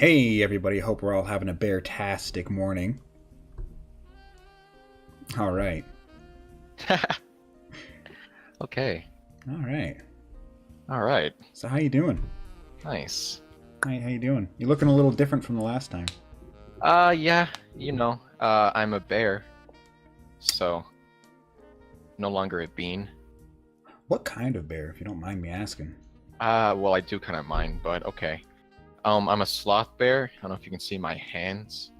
Hey everybody, hope we're all having a bear-tastic morning. All right. Okay. All right. All right. So how you doing? Nice. How you doing? You're looking a little different from the last time. Yeah, I'm a bear. So, no longer a bean. What kind of bear, if you don't mind me asking? Well, I do kind of mind, but okay. I'm a sloth bear. I don't know if you can see my hands.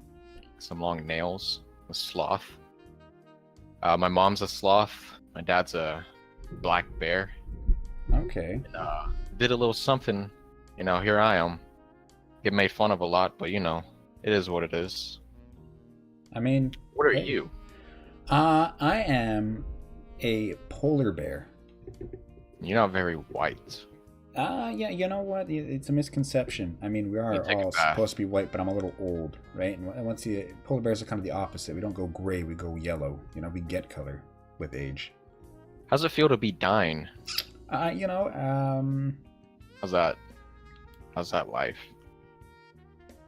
Some long nails. A sloth. My mom's a sloth. My dad's a black bear. Okay. And, did a little something. Here I am. Get made fun of a lot, but it is what it is. I mean... What are you? I am a polar bear. You're not very white. Yeah, you know what? It's a misconception. I mean, we are all supposed to be white, but I'm a little old, right? And once polar bears are kind of the opposite. We don't go gray, we go yellow. We get color with age. How's it feel to be dying? How's that life?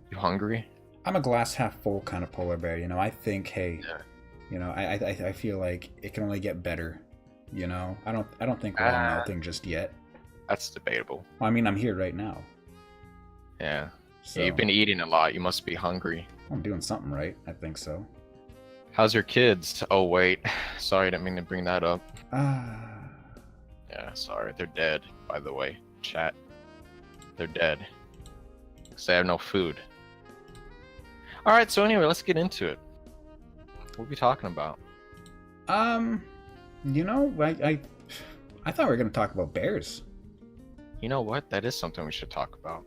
You hungry? I'm a glass half full kind of polar bear. I think, hey, I feel like it can only get better. I don't think we're all melting just yet. That's debatable. Well, I mean, I'm here right now. Yeah. So, yeah. You've been eating a lot. You must be hungry. I'm doing something right. I think so. How's your kids? Oh, wait. Sorry, I didn't mean to bring that up. Yeah, sorry. They're dead, by the way. Chat. They're dead. Because they have no food. Alright, so anyway, let's get into it. What are we talking about? I thought we were going to talk about bears. You know what? That is something we should talk about.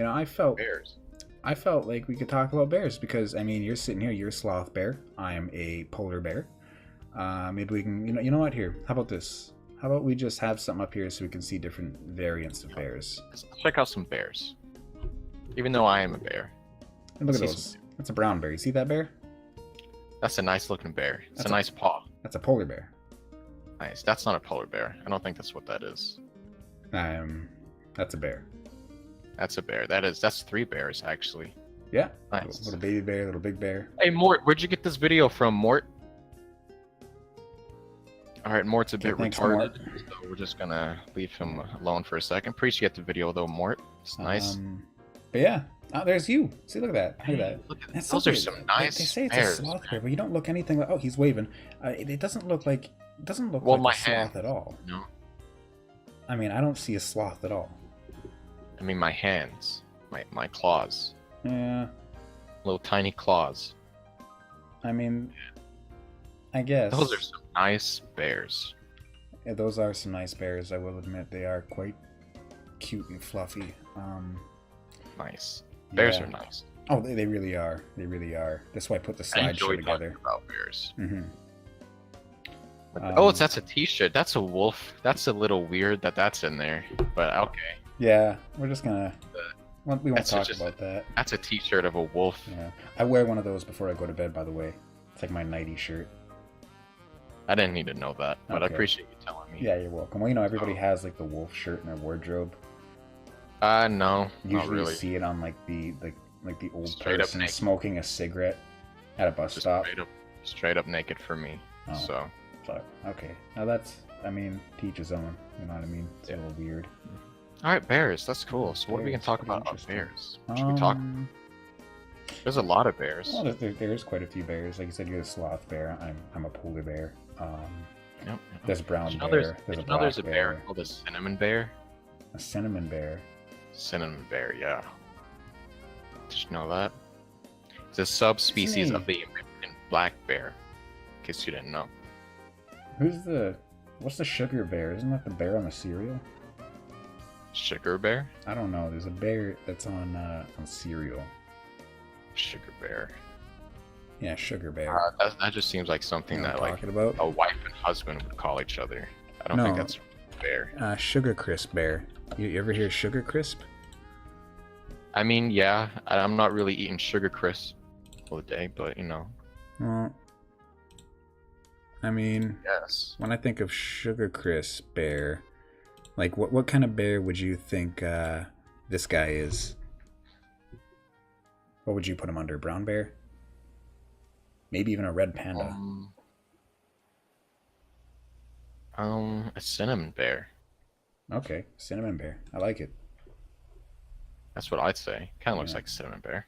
I felt bears. I felt like we could talk about bears because, I mean, you're sitting here, you're a sloth bear. I am a polar bear. Maybe we can, you know what? Here, how about this? How about we just have something up here so we can see different variants of bears? Let's check out some bears. Even though I am a bear. And look at those. That's a brown bear. You see that bear? That's a nice looking bear. It's a nice paw. That's a polar bear. Nice. That's not a polar bear. I don't think that's what that is. That's a bear. That's a bear. That's three bears actually. Yeah. Nice. Little baby bear, little big bear. Hey Mort, where'd you get this video from, Mort? Alright, Mort's a bit retarded, so we're just gonna leave him alone for a second. Appreciate the video though, Mort. It's nice. But yeah. Oh, there's you. See, look at that. Look at that. Those are some nice They say it's bears, a sloth bear, but you don't look anything like... Oh, he's waving. It doesn't look like... It doesn't look like my a sloth at all. No. I mean, I don't see a sloth at all. I mean, my hands. My claws. Yeah. Little tiny claws. I mean... I guess. Those are some nice bears. Yeah, those are some nice bears, I will admit. They are quite cute and fluffy. Nice. Bears yeah. are nice. Oh, they really are. They really are. That's why I put the slideshow together. About bears. Mm-hmm. That's a t-shirt. That's a wolf. That's a little weird that's in there. But okay. Yeah, we're just gonna... We won't talk about that. That's a t-shirt of a wolf. Yeah. I wear one of those before I go to bed, by the way. It's like my nighty shirt. I didn't need to know that, but okay. I appreciate you telling me. Yeah, you're welcome. Well, everybody has like the wolf shirt in their wardrobe. No, Usually not really. You see it on like the old straight person smoking a cigarette at a bus stop. Straight up naked for me. Oh, so. Fuck. Okay. Now that's, I mean, to each his own. You know what I mean? It's a little weird. All right, bears. That's cool. So what are we gonna talk about bears? What should we talk? There's a lot of bears. Well, there's quite a few bears. Like you said, you're a sloth bear. I'm a polar bear. Yep. There's a brown bear. There's a bear called a cinnamon bear. A cinnamon bear. Cinnamon bear, yeah. Did you know that? It's a subspecies of the American black bear. In case you didn't know. What's the sugar bear? Isn't that the bear on the cereal? Sugar bear? I don't know. There's a bear that's on cereal. Sugar bear. Yeah, sugar bear. That just seems like something that like about? a wife and husband would call each other. I don't think that's a bear. Sugar crisp bear. You ever hear sugar crisp? I mean, yeah. I'm not really eating sugar crisp all the day, but Well, I mean, yes. When I think of sugar crisp bear, like what kind of bear would you think this guy is? What would you put him under? Brown bear? Maybe even a red panda. A cinnamon bear. Okay, cinnamon bear. I like it. That's what I'd say. Kind of looks like a cinnamon bear.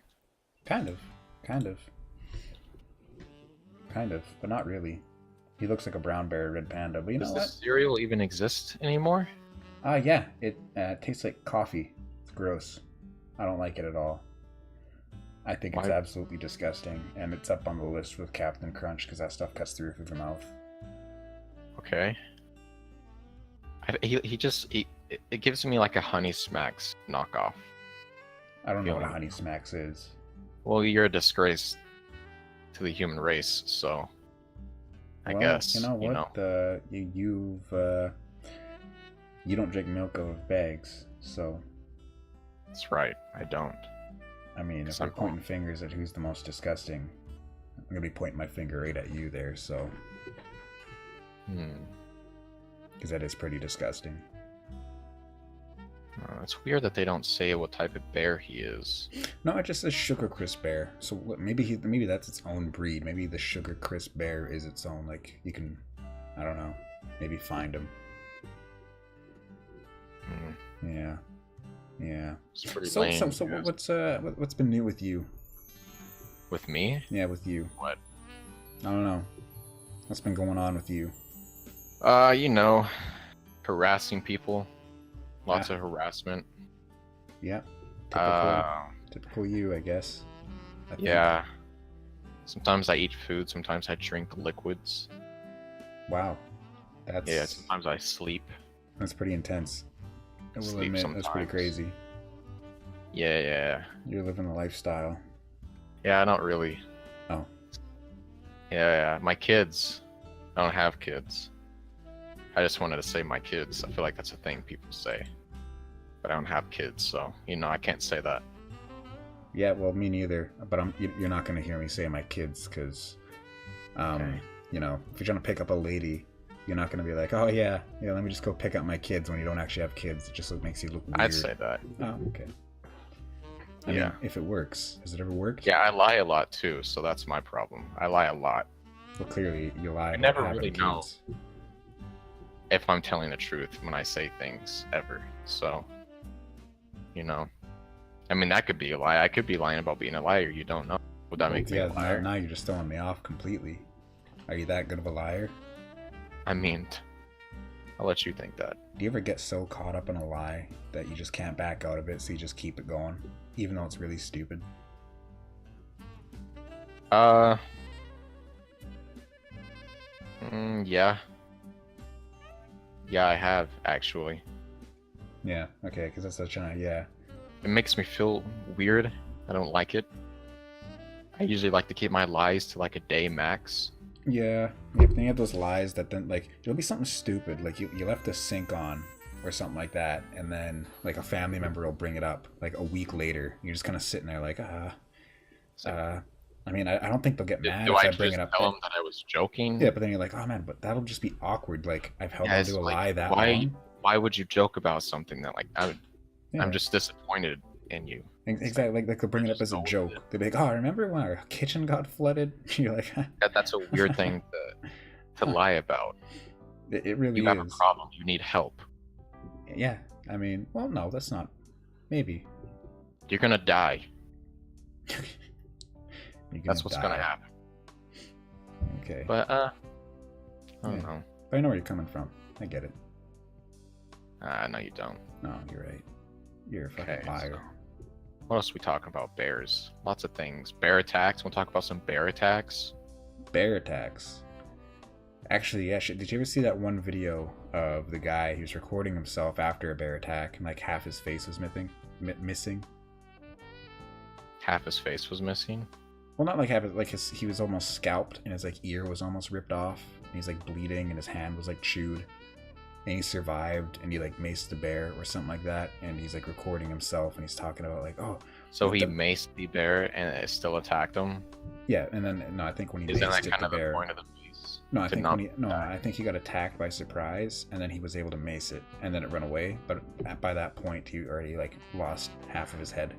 Kind of, but not really. He looks like a brown bear, red panda. But you know what? Does this cereal even exist anymore? Yeah. It tastes like coffee. It's gross. I don't like it at all. I think it's absolutely disgusting, and it's up on the list with Captain Crunch because that stuff cuts through your mouth. Okay. It gives me like a Honey Smacks knockoff. I don't know what a Honey Smacks is. Well, you're a disgrace to the human race, so I guess you know what? You don't drink milk out of bags, so. That's right. I don't. I mean, if we're pointing fingers at who's the most disgusting, I'm gonna be pointing my finger right at you there. So. Because that is pretty disgusting. It's weird that they don't say what type of bear he is. No, it just says Sugar Crisp Bear. So maybe that's its own breed. Maybe the Sugar Crisp Bear is its own. Like you can, I don't know, maybe find him. Yeah. It's pretty so lame. So what's been new with you? With me? Yeah, with you. What? I don't know. What's been going on with you? Harassing people. Lots of harassment. Yeah. Typical you, I guess. Yeah. Sometimes I eat food, sometimes I drink liquids. Wow. Yeah, sometimes I sleep. That's pretty intense. I will Sleep admit, sometimes. that's pretty crazy. Yeah. You're living the lifestyle. Yeah, not really. Oh. Yeah. My kids. I don't have kids. I just wanted to say my kids. I feel like that's a thing people say. But I don't have kids, so, I can't say that. Yeah, well, me neither. But you're not going to hear me say my kids, because, Okay. if you're trying to pick up a lady, you're not going to be like, oh, yeah, let me just go pick up my kids when you don't actually have kids. It just makes you look weird. I'd say that. Oh, okay. I mean, if it works. Has it ever worked? Yeah, I lie a lot, too, so that's my problem. I lie a lot. Well, clearly, you lie. I never really know if I'm telling the truth when I say things, ever. So, I mean, that could be a lie. I could be lying about being a liar. You don't know. Would that make me a liar? Now you're just throwing me off completely. Are you that good of a liar? I mean, I'll let you think that. Do you ever get so caught up in a lie that you just can't back out of it, so you just keep it going, even though it's really stupid? Yeah. Yeah, I have, actually. Yeah, okay, because that's such a, yeah. It makes me feel weird. I don't like it. I usually like to keep my lies to like a day max. Yeah, then you have those lies that then, like, it'll be something stupid, like you left the sink on or something like that, and then, like, a family member will bring it up, like, a week later. You're just kind of sitting there like, I mean, I don't think they'll get mad if I bring it up. Tell them that I was joking? Yeah, but then you're like, oh man, but that'll just be awkward. Like, I've held on to a lie that long. Why would you joke about something that, like, I'm just disappointed in you? Exactly, like they'll bring it up as a joke. They'll be like, oh, remember when our kitchen got flooded? You're like, that's a weird thing to lie about. It really is. You have a problem. You need help. Yeah, I mean, well, no, that's not. Maybe. You're gonna die. That's what's gonna happen. Okay. But I don't know. But I know where you're coming from. I get it. No, you don't. No, you're right. You're a fucking liar. So, what else are we talking about? Bears. Lots of things. Bear attacks. We'll talk about some bear attacks. Bear attacks. Actually, yeah. Did you ever see that one video of the guy who was recording himself after a bear attack, and like half his face was missing? Half his face was missing? Well, not like half. Like he was almost scalped, and his like ear was almost ripped off. And he's like bleeding, and his hand was like chewed. And he survived, and he like maced the bear or something like that. And he's like recording himself, and he's talking about like, oh. So he maced the bear, and it still attacked him. Yeah, and then no, I think when he maced it, kind the of bear. The point of the mace? No, I think he got attacked by surprise, and then he was able to mace it, and then it ran away. But by that point, he already like lost half of his head.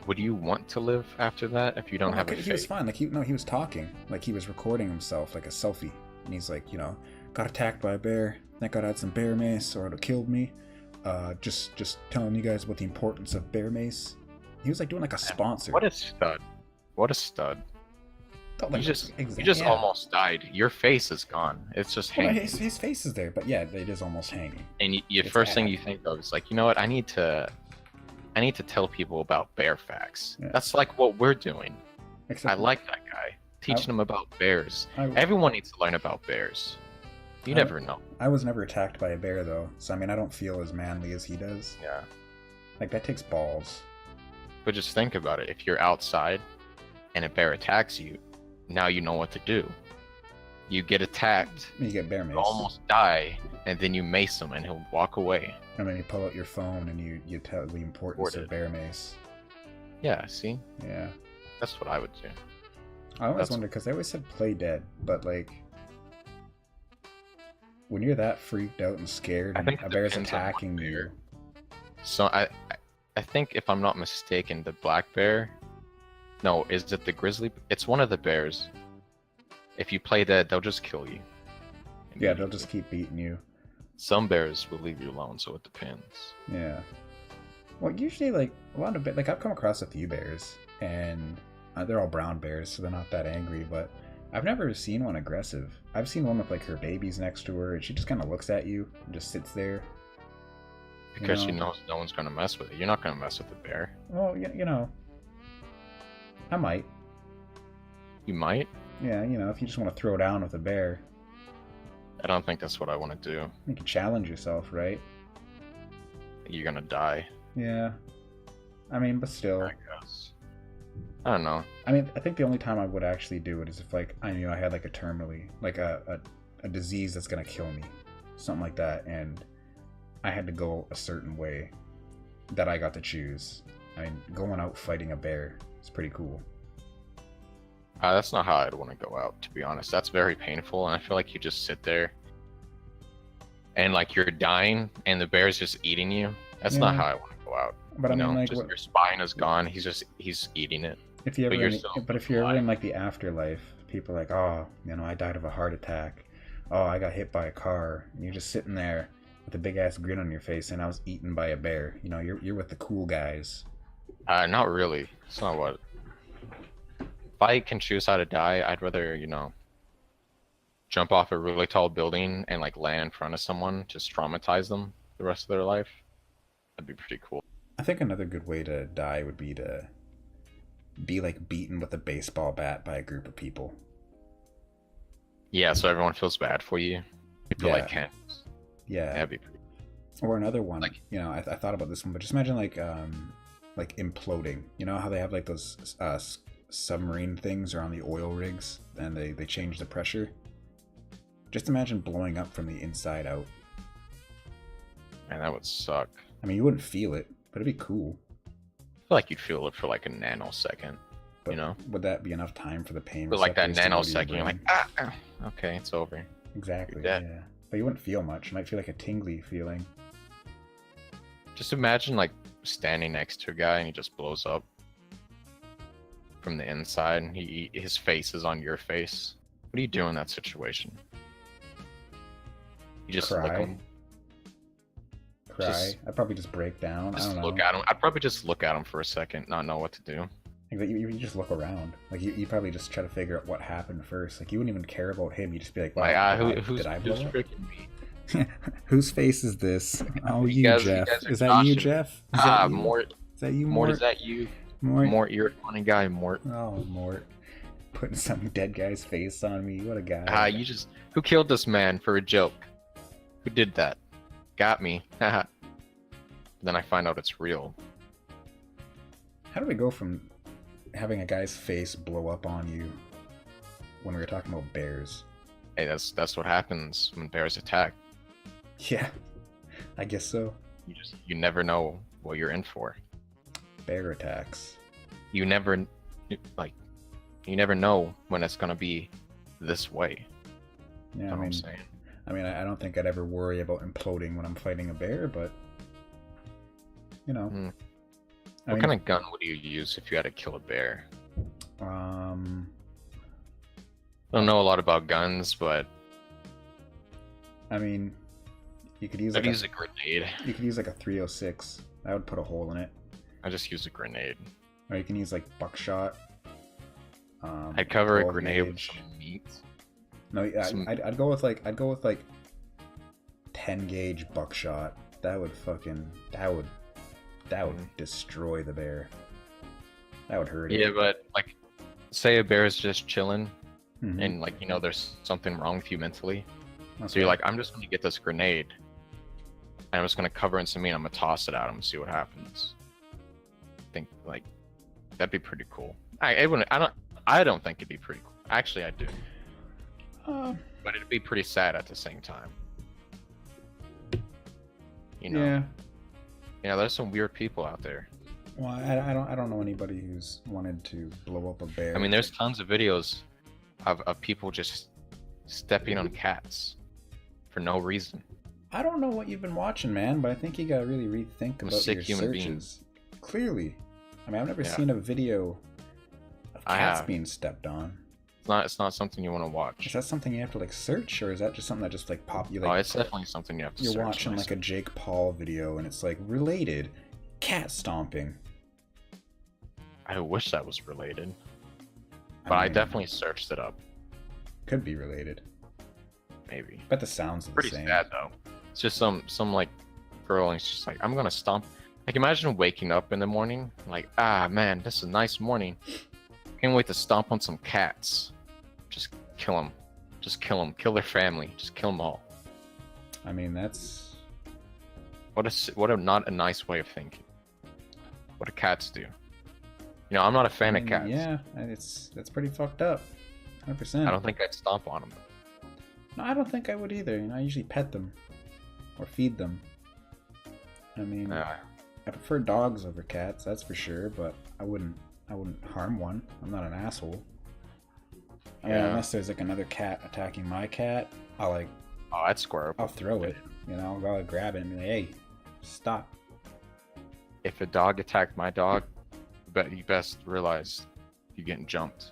would you want to live after that if you don't have a He fate? was fine. Like he was talking, like he was recording himself, like a selfie, and he's like, got attacked by a bear. Thank God I had some bear mace, or it would have killed me. Just telling you guys about the importance of bear mace. He was like doing like a sponsor. What a stud! What a stud! Like, you just almost died. Your face is gone. It's just hanging. His face is there, but yeah, it is almost hanging. And first thing you think of is like, you know what? I need to tell people about bear facts. Yeah. That's like what we're doing. I like that guy. Teaching them about bears. Everyone needs to learn about bears. You never know. I was never attacked by a bear though, so I mean I don't feel as manly as he does. Yeah. Like that takes balls. But just think about it. If you're outside and a bear attacks you, now you know what to do. You get attacked. You get bear mace. You almost die, and then you mace him, and he'll walk away. And then you pull out your phone and you tell the importance of bear mace. Yeah, see? Yeah. That's what I would do. I always wonder, because they always said play dead, but like, when you're that freaked out and scared and a bear's attacking you. So I think, if I'm not mistaken, the black bear... No, is it the grizzly? It's one of the bears. If you play dead, they'll just kill you. Yeah, they'll just keep beating you. Some bears will leave you alone, so it depends. Yeah. Well, usually, like, a lot of like, I've come across a few bears, and they're all brown bears, so they're not that angry, but I've never seen one aggressive. I've seen one with, like, her babies next to her, and she just kind of looks at you and just sits there. Because she knows no one's going to mess with it. You're not going to mess with the bear. Well, I might. You might? Yeah, if you just want to throw down with a bear. I don't think that's what I want to do. You can challenge yourself, right? You're gonna die. Yeah. I mean, but still. I guess. I don't know. I mean, I think the only time I would actually do it is if, like, I knew I had, like, a terminally, like, a disease that's gonna kill me. Something like that, and I had to go a certain way that I got to choose. I mean, going out fighting a bear is pretty cool. That's not how I'd want to go out, to be honest. That's very painful, and I feel like you just sit there and, like, you're dying and the bear's just eating you. That's not how I want to go out. But I mean, like, your spine is gone. He's eating it. If you're ever in, like, the afterlife, people are like, oh, I died of a heart attack. Oh, I got hit by a car. And you're just sitting there with a big ass grin on your face, and I was eaten by a bear. You're with the cool guys. Not really. It's not what. If I can choose how to die, I'd rather, jump off a really tall building and, like, land in front of someone, just traumatize them the rest of their life. That'd be pretty cool. I think another good way to die would be to be, like, beaten with a baseball bat by a group of people. Yeah, so everyone feels bad for you. People like can't. Yeah. That'd be pretty cool. Or another one, like, I thought about this one, but just imagine, like imploding. You know how they have, like, those submarine things are on the oil rigs and they change the pressure? Just imagine blowing up from the inside out. Man, that would suck. I mean, you wouldn't feel it, but it'd be cool. I feel like you'd feel it for like a nanosecond, but would that be enough time for the pain? But like that nanosecond, you're like, okay, it's over. Exactly, yeah. But you wouldn't feel much. You might feel like a tingly feeling. Just imagine, like, standing next to a guy and he just blows up from the inside, and his face is on your face. What do you do in that situation? You just cry. Look him. Cry. I'd probably just break down. I don't know. Look at him. I'd probably just look at him for a second, not know what to do. Like, you just look around. Like, you probably just try to figure out what happened first. Like, you wouldn't even care about him. You'd just be like, wow, who's freaking me? Whose face is this? Oh, you, Jeff. Is that you, Jeff? Mort. Is that you, Mort? Is that you? Mort, you're a funny guy, Mort. Oh, Mort. Putting some dead guy's face on me. What a guy. Who killed this man for a joke? Who did that? Got me. Haha. Then I find out it's real. How do we go from having a guy's face blow up on you when we were talking about bears? Hey, that's what happens when bears attack. Yeah, I guess so. You never know what you're in for. Bear attacks. You never know when it's gonna be this way. Yeah, you know what I'm saying? I mean, I don't think I'd ever worry about imploding when I'm fighting a bear, but What kind of gun would you use if you had to kill a bear? I don't know a lot about guns, but I mean, you could use I'd use a grenade. You could use like a 306. That would put a hole in it. I just use a grenade. Or you can use like buckshot. I'd cover a grenade with some meat. No, I'd go with like 10 gauge buckshot. That would destroy the bear. That would hurt it. Yeah, but like, say a bear is just chilling, Mhm. and like, you know, there's something wrong with you mentally. Okay. So you're like, I'm just gonna get this grenade, and I'm just gonna cover it in some meat. I'm gonna toss it at him and see what happens. I think like that'd be pretty cool. I don't think it'd be pretty cool. Actually, I do. But it'd be pretty sad at the same time. You know. Yeah. Yeah, there's some weird people out there. Well, I don't know anybody who's wanted to blow up a bear. I mean, there's tons of videos of people just stepping on cats for no reason. I don't know what you've been watching, man, but I think you gotta really rethink about your searches. Clearly. I mean, I've never seen a video of cats being stepped on. It's not something you want to watch. Is that something you have to like search, or is that just something that just like pop you like? Oh, it's definitely something you have to search. You're watching like a Jake Paul video and it's like related cat stomping. I wish that was related. But I definitely searched it up. Could be related. Maybe. But the sounds are the same. Pretty sad though. It's just some like girl and she's like, I'm gonna stomp. Like imagine waking up in the morning, like, ah man, this is a nice morning. Can't wait to stomp on some cats. Just kill them. Just kill them. Kill their family. Just kill them all. I mean, that's... What a not a nice way of thinking. What do cats do? You know, I'm not a fan of cats. Yeah, that's pretty fucked up. 100%. I don't think I'd stomp on them. No, I don't think I would either. You know, I usually pet them. Or feed them. I mean, I prefer dogs over cats, that's for sure, but I wouldn't harm one. I'm not an asshole. I mean, unless there's like another cat attacking my cat, I'd square up. I'll throw it. You know, I'll grab it and be like, hey, stop. If a dog attacked my dog, you best realize you're getting jumped.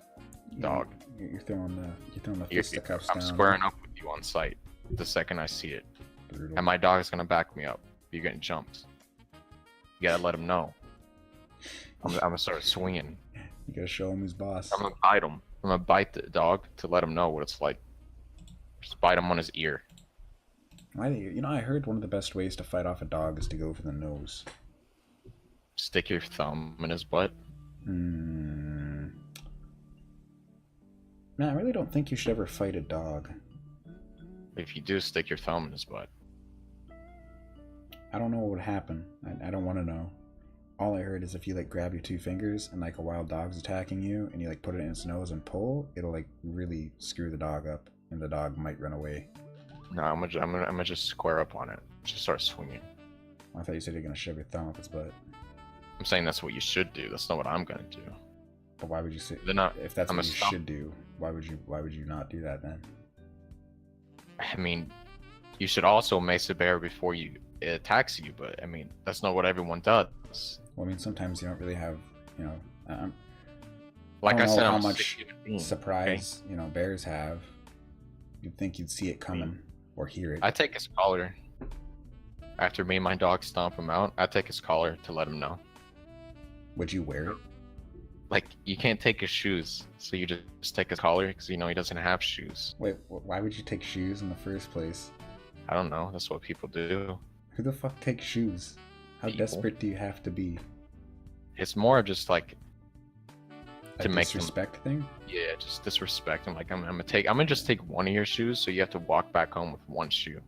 Dog. You're throwing the fisticuffs down. I'm squaring up with you on sight the second I see it. Brutal. And my dog's gonna back me up. You're getting jumped. You gotta let him know. I'm gonna start swinging. You gotta show him who's boss. I'm gonna bite him. I'm gonna bite the dog to let him know what it's like. Just bite him on his ear. You know, I heard one of the best ways to fight off a dog is to go for the nose. Stick your thumb in his butt. Man, I really don't think you should ever fight a dog. If you do, stick your thumb in his butt. I don't know what would happen. I don't want to know. All I heard is if you like grab your two fingers and like a wild dog's attacking you and you like put it in its nose and pull, it'll like really screw the dog up and the dog might run away. No, I'm gonna just square up on it. Just start swinging. I thought you said you're gonna shove your thumb up its butt. I'm saying that's what you should do. That's not what I'm gonna do. But why would you say? They're not, if that's what you should do, why would you not do that then? I mean, you should also mace a bear before it attacks you, but I mean, that's not what everyone does. Well, I mean, sometimes you don't really have, you know, like I said, how much surprise, you know, bears have. You'd think you'd see it coming or hear it. I take his collar. After me and my dog stomp him out, I take his collar to let him know. Would you wear it? Like, you can't take his shoes, so you just take his collar because you know he doesn't have shoes. Wait, why would you take shoes in the first place? I don't know. That's what people do. Who the fuck takes shoes? How desperate do you have to be? It's more just like to make disrespect thing. Yeah, just disrespect. I'm like, I'm gonna just take one of your shoes, so you have to walk back home with one shoe.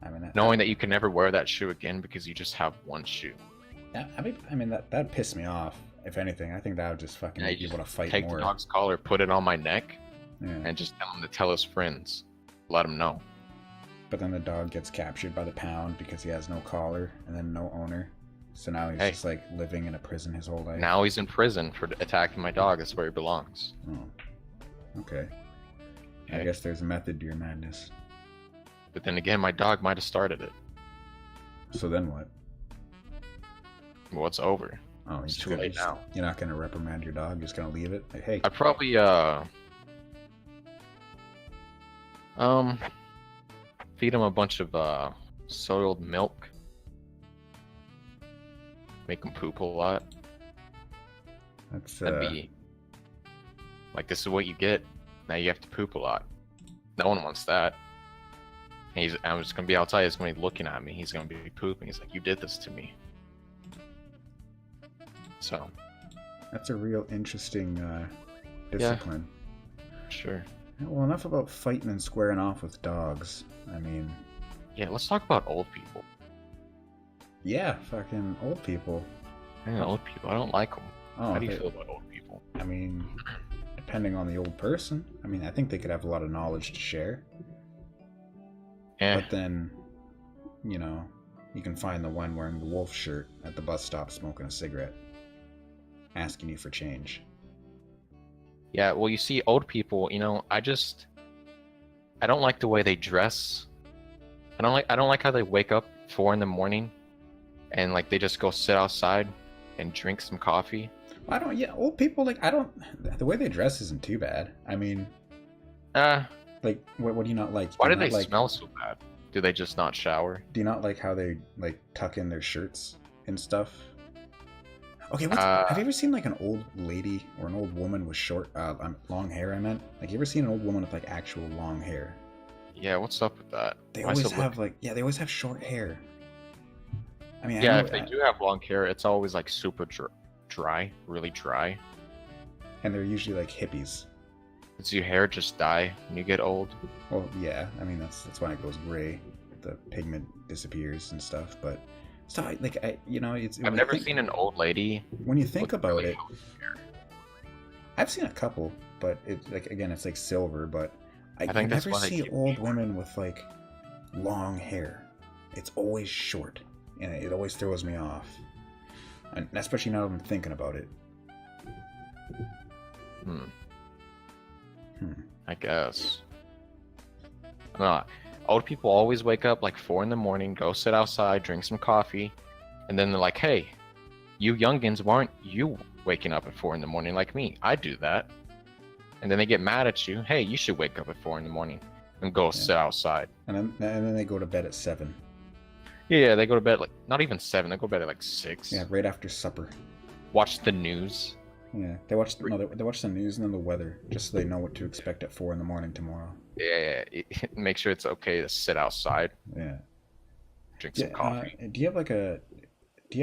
I mean, knowing that you can never wear that shoe again because you just have one shoe. I mean that pissed me off. If anything, I think that would just fucking make you want to fight take more. Take the dog's collar, put it on my neck, and just tell him to tell his friends. Let him know. But then the dog gets captured by the pound because he has no collar and then no owner. So now he's just like living in a prison his whole life. Now he's in prison for attacking my dog. That's where he belongs. Oh. Okay. I guess there's a method to your madness. But then again, my dog might have started it. So then what? Well, it's over. Oh, It's too late now. You're not gonna reprimand your dog. You're just gonna leave it. Like, hey. I'd probably feed him a bunch of soiled milk. Make him poop a lot. That'd be like, this is what you get. Now you have to poop a lot. No one wants that. I'm just gonna be outside. He's gonna be looking at me. He's gonna be pooping. He's like, "You did this to me." So. That's a real interesting discipline. Yeah, sure. Well, enough about fighting and squaring off with dogs. I mean. Yeah, let's talk about old people. Yeah, fucking old people. Yeah, old people. I don't like them. Oh, how do you feel about old people? I mean, depending on the old person. I mean, I think they could have a lot of knowledge to share. Yeah. But then, you know, you can find the one wearing the wolf shirt at the bus stop smoking a cigarette, asking you for change. Yeah, well, you see, old people, you know, I don't like the way they dress. I don't like how they wake up 4 in the morning and like they just go sit outside and drink some coffee. Old people, like, the way they dress isn't too bad. I mean, like, what do you not like? Why do they smell so bad? Do they just not shower? Do you not like how they, like, tuck in their shirts and stuff? Okay, have you ever seen, like, an old lady or an old woman with long hair, I meant? Like, you ever seen an old woman with, like, actual long hair? Yeah, what's up with that? They always have short hair. I mean, yeah, if they do have long hair, it's always, like, super dry, really dry. And they're usually, like, hippies. Does your hair just die when you get old? Well, yeah. I mean, that's why it goes gray. The pigment disappears and stuff. But so, I've never seen an old lady. When you think about it, I've seen a couple, but it's like, again, it's like silver. But I never see old women with like long hair. It's always short, and it always throws me off. And especially now that I'm thinking about it. I guess. Old people always wake up like 4 in the morning, go sit outside, drink some coffee, and then they're like, "Hey, you youngins, why aren't you waking up at 4 in the morning like me? I do that." And then they get mad at you. "Hey, you should wake up at 4 in the morning and go sit outside." And then they go to bed at 7. Yeah, they go to bed like not even 7. They go to bed at like 6. Yeah, right after supper. Watch the news. Yeah, they watch the news and then the weather, just so they know what to expect at 4 in the morning tomorrow. Yeah, make sure it's okay to sit outside. Yeah. Drink some coffee. Do you have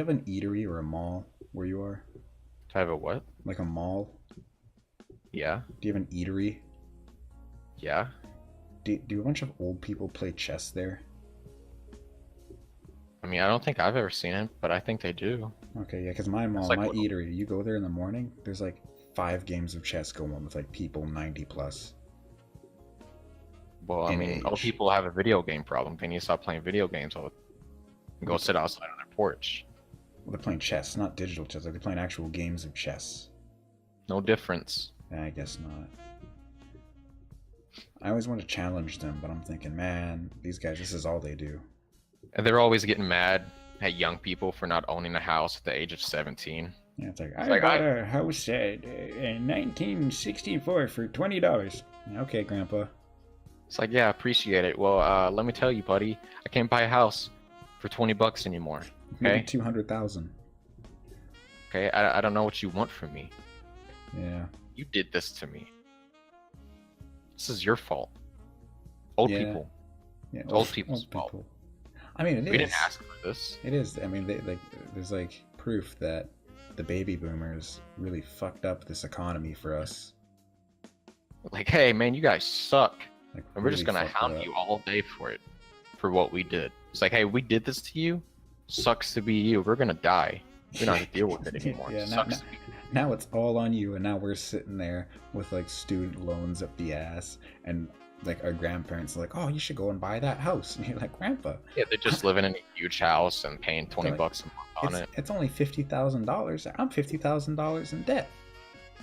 an eatery or a mall where you are? Do I have a what? Like a mall? Yeah. Do you have an eatery? Yeah. Do a bunch of old people play chess there? I mean, I don't think I've ever seen it, but I think they do. Okay, yeah, because my mall, my eatery, you go there in the morning, there's like 5 games of chess going on with like people 90 plus. Well, I mean, old people have a video game problem. They need to stop playing video games all the time and go sit outside on their porch. Well, they're playing chess, not digital chess. Like, they're playing actual games of chess. No difference. I guess not. I always want to challenge them, but I'm thinking, man, these guys, this is all they do. And they're always getting mad at young people for not owning a house at the age of 17. Yeah, it's like, I bought a house in 1964 for $20. Okay, Grandpa. It's like, yeah, appreciate it. Well, let me tell you, buddy, I can't buy a house for $20 anymore. Okay? Maybe 200,000. Okay, I don't know what you want from me. Yeah. You did this to me. This is your fault. Old people. Yeah, old people's fault. I mean, we didn't ask for this. It is. I mean, there's like proof that the baby boomers really fucked up this economy for us. Like, hey, man, you guys suck. Like, and we're just gonna hound you all day for it, for what we did. It's like, hey, we did this to you. Sucks to be you. We're gonna die. We don't have to deal with it anymore. Yeah, now it's all on you, and now we're sitting there with like student loans up the ass, and like our grandparents are like, "Oh, you should go and buy that house." And you're like, "Grandpa." Yeah, they're just living in a huge house and paying $20 a month on it. It's only $50,000. I'm $50,000 in debt.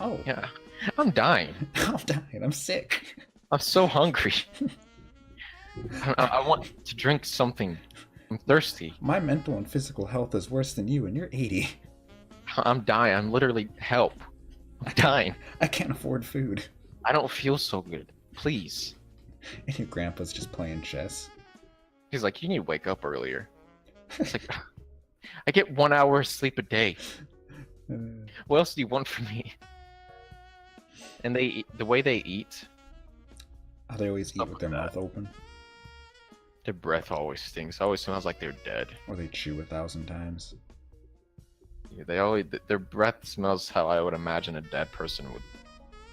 Oh. Yeah, I'm dying. I'm dying. I'm sick. I'm so hungry. I want to drink something. I'm thirsty. My mental and physical health is worse than you, and you're 80. I'm dying. I'm literally help. I'm dying. I can't afford food. I don't feel so good. Please. And your grandpa's just playing chess. He's like, you need to wake up earlier. It's like, I get 1 hour of sleep a day. What else do you want from me? And the way they eat. Oh, they always eat with their mouth open. Their breath always stinks. It always smells like they're dead. Or they chew 1,000 times. Yeah, their breath smells how I would imagine a dead person would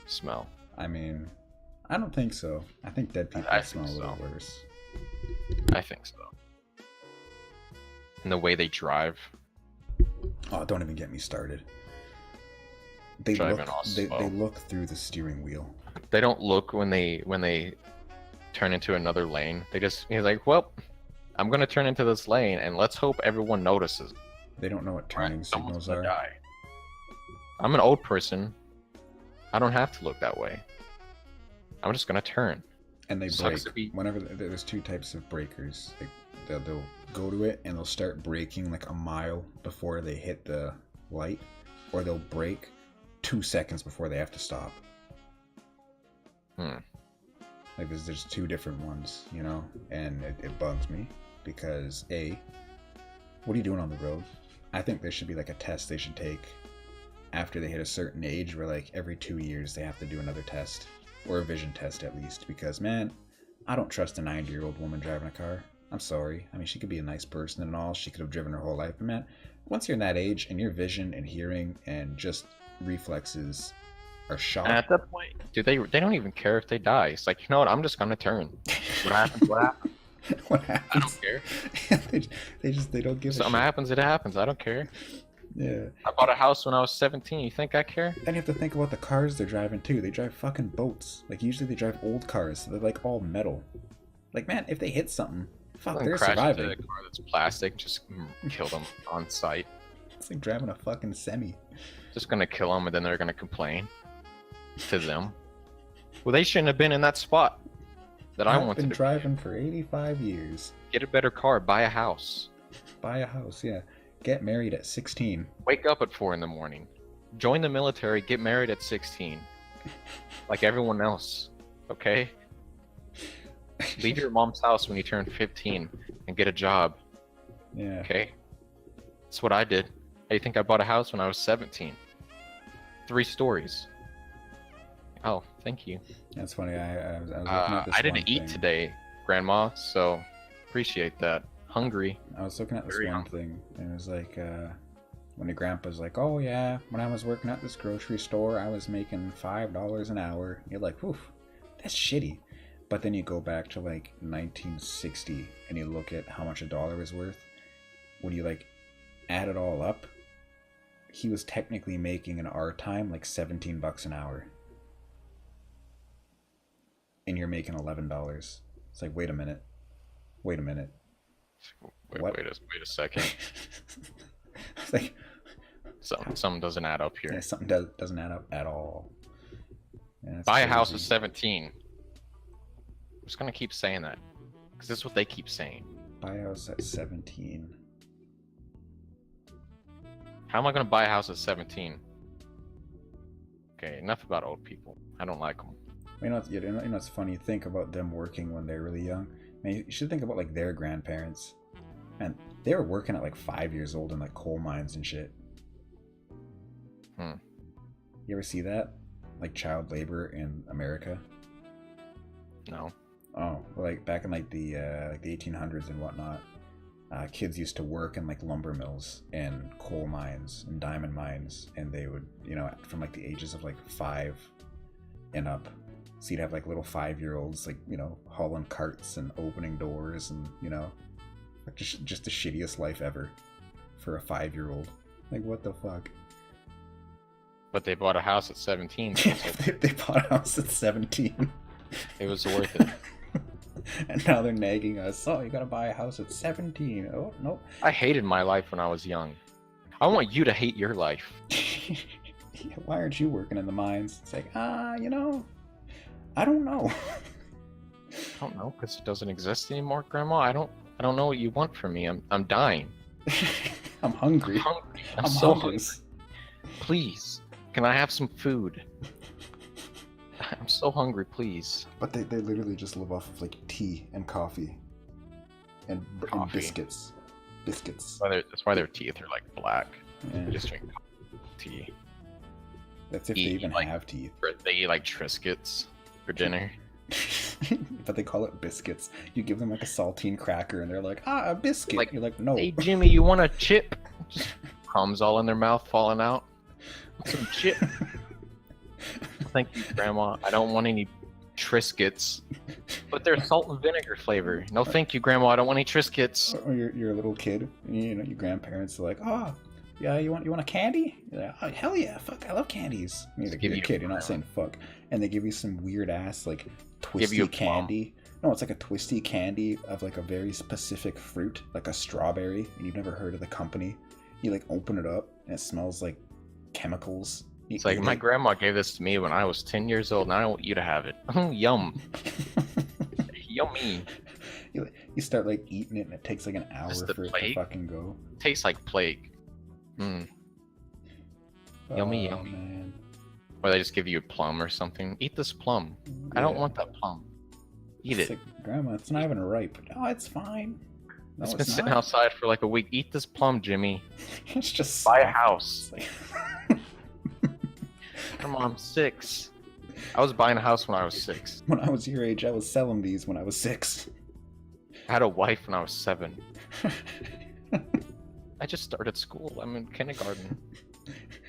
smell. I mean, I don't think so. I think dead people smell a little worse. I think so. And the way they drive. Oh, don't even get me started. They look through the steering wheel. They don't look when they turn into another lane. He's like, well, I'm gonna turn into this lane, and let's hope everyone notices. They don't know what turning signals are. Die. I'm an old person. I don't have to look that way. I'm just gonna turn. And they brake. Whenever there's two types of breakers. Like, they'll go to it and they'll start braking like a mile before they hit the light, or they'll brake 2 seconds before they have to stop. Like there's two different ones, you know, and it bugs me because what are you doing on the road? I think there should be like a test they should take after they hit a certain age, where like every 2 years they have to do another test, or a vision test at least, because man, I don't trust a 90-year-old woman driving a car. I'm sorry. I mean, she could be a nice person and all. She could have driven her whole life, but man, once you're in that age and your vision and hearing and just reflexes are shot. And at that point, dude, they don't even care if they die. It's like, you know what? I'm just gonna turn. What happens? What happens? What happens? I don't care. they don't give a shit. Something happens, it happens. I don't care. Yeah. I bought a house when I was 17. You think I care? And you have to think about the cars they're driving too. They drive fucking boats. Like usually they drive old cars, so they're like all metal. Like man, if they hit something, fuck, they're surviving. Into a car that's plastic, just kill them on sight. It's like driving a fucking semi. Just gonna kill them, and then they're gonna complain to them. Well, they shouldn't have been in that spot that I wanted. I've been driving for 85 years. Get a better car. Buy a house. Buy a house, yeah. Get married at 16. Wake up at 4 in the morning. Join the military. Get married at 16. Like everyone else. Okay? Leave your mom's house when you turn 15 and get a job. Yeah. Okay? That's what I did. I think I bought a house when I was 17. 3 stories. Oh, thank you. That's funny. I was looking at this I didn't eat today, Grandma, so appreciate that. Hungry. I was looking at this one thing, and it was like, when your grandpa's like, oh yeah, when I was working at this grocery store, I was making $5 an hour. You're like, oof, that's shitty. But then you go back to like 1960, and you look at how much a dollar is worth. When you like add it all up, he was technically making in our time like $17 an hour. And you're making $11. It's like, wait a minute. Wait, wait a second. It's like, something doesn't add up here. Yeah, something doesn't add up at all. Yeah, buy a house at 17. I'm just gonna keep saying that because this is what they keep saying. Buy a house at 17. How am I gonna buy a house at 17? Okay, enough about old people. I don't like them. You know it's funny. Think about them working when they're really young. I mean, you should think about like their grandparents, and they were working at like 5 years old in like coal mines and shit. You ever see that? Like child labor in America? No. Oh, like back in like the 1800s and whatnot, kids used to work in like lumber mills and coal mines and diamond mines, and they would, you know, from like the ages of like 5 and up. So you'd have like little 5-year-olds, like, you know, hauling carts and opening doors, and, you know, like just the shittiest life ever for a 5-year-old. Like, what the fuck? But they bought a house at 17. So they bought a house at 17. It was worth it. And now they're nagging us. Oh, you gotta buy a house at 17. Oh, nope. I hated my life when I was young. I want you to hate your life. Why aren't you working in the mines? It's like, you know, I don't know. I don't know, because it doesn't exist anymore, Grandma. I don't know what you want from me. I'm dying. I'm hungry. I'm so hungry. Please, can I have some food? I'm so hungry, please. But they literally just live off of like tea and coffee and biscuits. Biscuits. That's why their teeth are like black. Yeah. They just drink tea. That's if they even have teeth. They eat like Triscuits for dinner. But they call it biscuits. You give them like a saltine cracker and they're like, a biscuit. Like, you're like, no. Hey Jimmy, you want a chip? Just crumbs all in their mouth falling out. Some chip. Thank you, Grandma. I don't want any Triscuits. But they're salt and vinegar flavor. No thank you, Grandma. I don't want any Triscuits. Or you're a little kid, you know, your grandparents are like, yeah, you want a candy? You're like, oh, hell yeah, fuck, I love candies. You're a kid, you're not saying fuck. And they give you some weird ass like twisty candy. No, it's like a twisty candy of like a very specific fruit, like a strawberry, and you've never heard of the company. You like open it up and it smells like chemicals. It's like my grandma gave this to me when I was 10 years old, and I want you to have it. Yum. Yummy. You start like eating it, and it takes like an hour for it to fucking go. It tastes like plague. Yummy, yummy. Man. Or they just give you a plum or something. Eat this plum. Yeah. I don't want that plum. Eat it. Like, Grandma, it's not even ripe. No, it's fine. No, it's been sitting outside for like a week. Eat this plum, Jimmy. It's just buy a house. Come on, I'm 6. I was buying a house when I was 6. When I was your age, I was selling these when I was 6. I had a wife when I was 7. I just started school. I'm in kindergarten.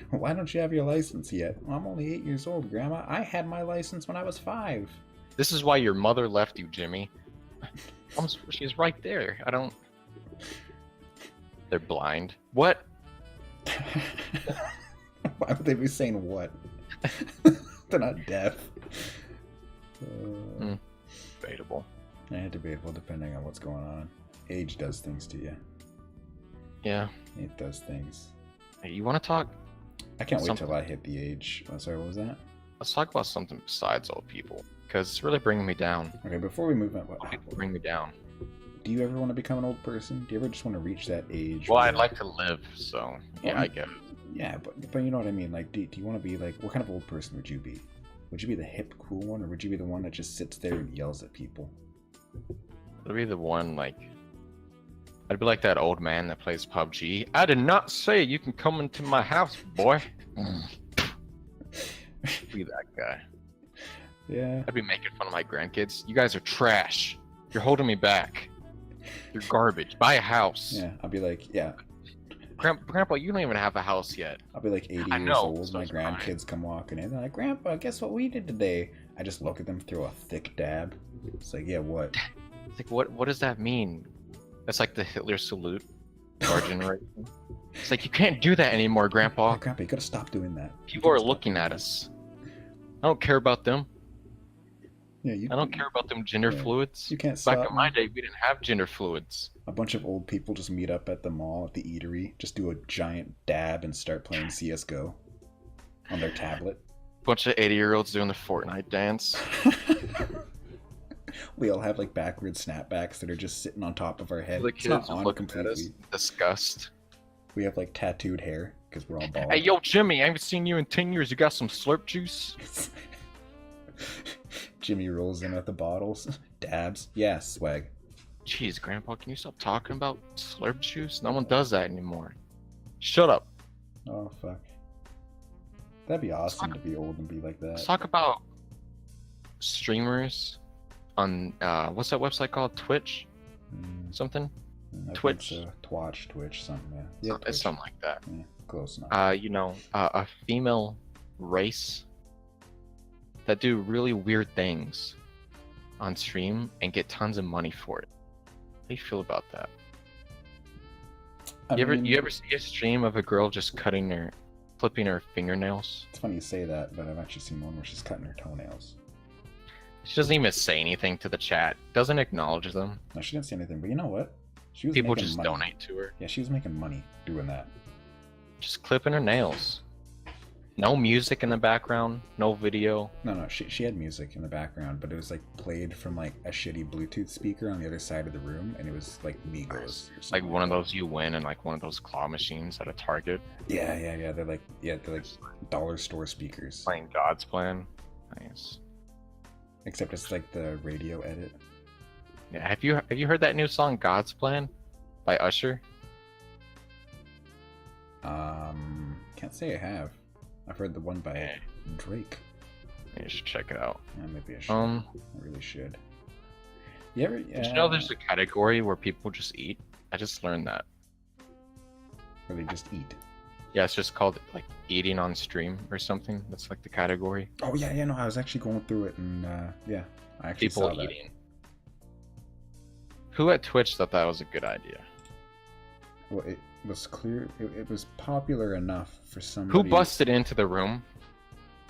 Why don't you have your license yet? Well, I'm only 8 years old, Grandma. I had my license when I was 5. This is why your mother left you, Jimmy. She's right there. I don't... They're blind. What? Why would they be saying what? They're not deaf. Debatable. Yeah, debatable depending on what's going on. Age does things to you. Yeah. It does things. Hey, you want to talk? I can't wait till I hit the age. Oh, sorry, what was that? Let's talk about something besides old people, because it's really bringing me down. Okay, before we move on, Old people bring me down. Do you ever want to become an old person? Do you ever just want to reach that age? Well, I'd like to live, so yeah, I get it. Yeah, but you know what I mean. Like, do you want to be like, what kind of old person would you be? Would you be the hip, cool one, or would you be the one that just sits there and yells at people? I'd be the one like. I'd be like that old man that plays PUBG. I did not say you can come into my house, boy. Be that guy. Yeah. I'd be making fun of my grandkids. You guys are trash. You're holding me back. You're garbage. Buy a house. Yeah, I'll be like, yeah. Grandpa, you don't even have a house yet. I'll be like 80 years old. My grandkids come walking in. They're like, Grandpa, guess what we did today? I just look at them, throw a thick dab. It's like, yeah, what? It's like, what does that mean? That's like the Hitler salute to our generation. It's like, you can't do that anymore, Grandpa. Hey, Grandpa, you gotta stop doing that. People are looking at us. I don't care about them. Yeah, I don't care about them gender fluids. You can't stop. Back in my day, we didn't have gender fluids. A bunch of old people just meet up at the mall, at the eatery, just do a giant dab and start playing CSGO on their tablet. Bunch of 80-year-olds doing the Fortnite dance. We all have like backward snapbacks that are just sitting on top of our head. The it's kids not on looking completely. at us, disgust. We have like tattooed hair because we're all bald. Hey, yo, Jimmy, I haven't seen you in 10 years. You got some slurp juice? Jimmy rolls in with the bottles. Dabs. Yeah, swag. Jeez, Grandpa, can you stop talking about slurp juice? No one does that anymore. Shut up. Oh, fuck. That'd be awesome to be old and be like that. Let's talk about streamers on, what's that website called? Twitch? Something? Twitch? Twitch, something, yeah. It's something like that. Yeah, close enough. You know, a female race that do really weird things on stream and get tons of money for it. How do you feel about that? You ever see a stream of a girl just clipping her fingernails? It's funny you say that, but I've actually seen one where she's cutting her toenails. She doesn't even say anything to the chat. Doesn't acknowledge them. No, she didn't say anything, but you know what? She was People making just money. donate to her. Yeah, she was making money doing that. Just clipping her nails. No music in the background, no video. No, she had music in the background, but it was like played from like a shitty Bluetooth speaker on the other side of the room, and it was like Migos. Like one of those you win in like one of those claw machines at a Target. Yeah. They're like dollar store speakers. Playing God's Plan. Nice. Except it's like the radio edit. Yeah, have you heard that new song God's Plan by Usher? Can't say I have. I've heard the one by Drake. You should check it out. Yeah, maybe I should. I really should. You ever? Did you know there's a category where people just eat? I just learned that. Where they just eat. Yeah, it's just called like eating on stream or something. That's like the category. Oh yeah. No, I was actually going through it, and yeah, I actually people saw that. eating. Who at Twitch thought that was a good idea? Well, it was clear. It was popular enough for somebody. Who busted into the room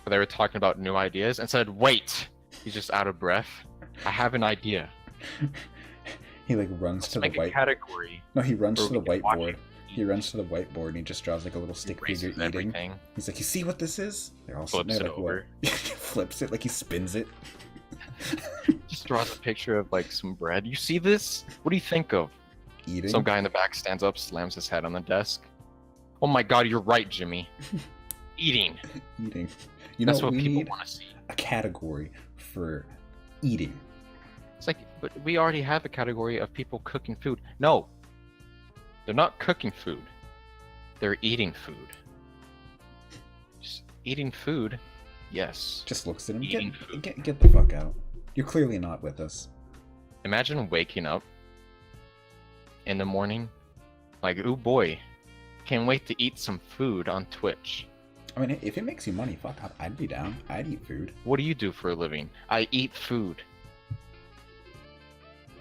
where they were talking about new ideas and said, "Wait, he's just out of breath. I have an idea." He like runs to the white category. No, he runs to the whiteboard. He runs to the whiteboard and he just draws like a little stick figure eating. Everything. He's like, "You see what this is?" They're all Flips sitting there it like, over. "What?" Flips it like he spins it. Just draws a picture of like some bread. You see this? What do you think of? Eating. Some guy in the back stands up, slams his head on the desk. Oh my god, you're right, Jimmy. Eating. Eating. You know That's what we people need? want to see. A category for eating. It's like, but we already have a category of people cooking food. No, they're not cooking food. They're eating food. Just eating food. Yes. Just looks at him. Eating food. Get the fuck out. You're clearly not with us. Imagine waking up in the morning, like, ooh boy, can't wait to eat some food on Twitch. I mean, if it makes you money, fuck up. I'd be down. I'd eat food. What do you do for a living? I eat food.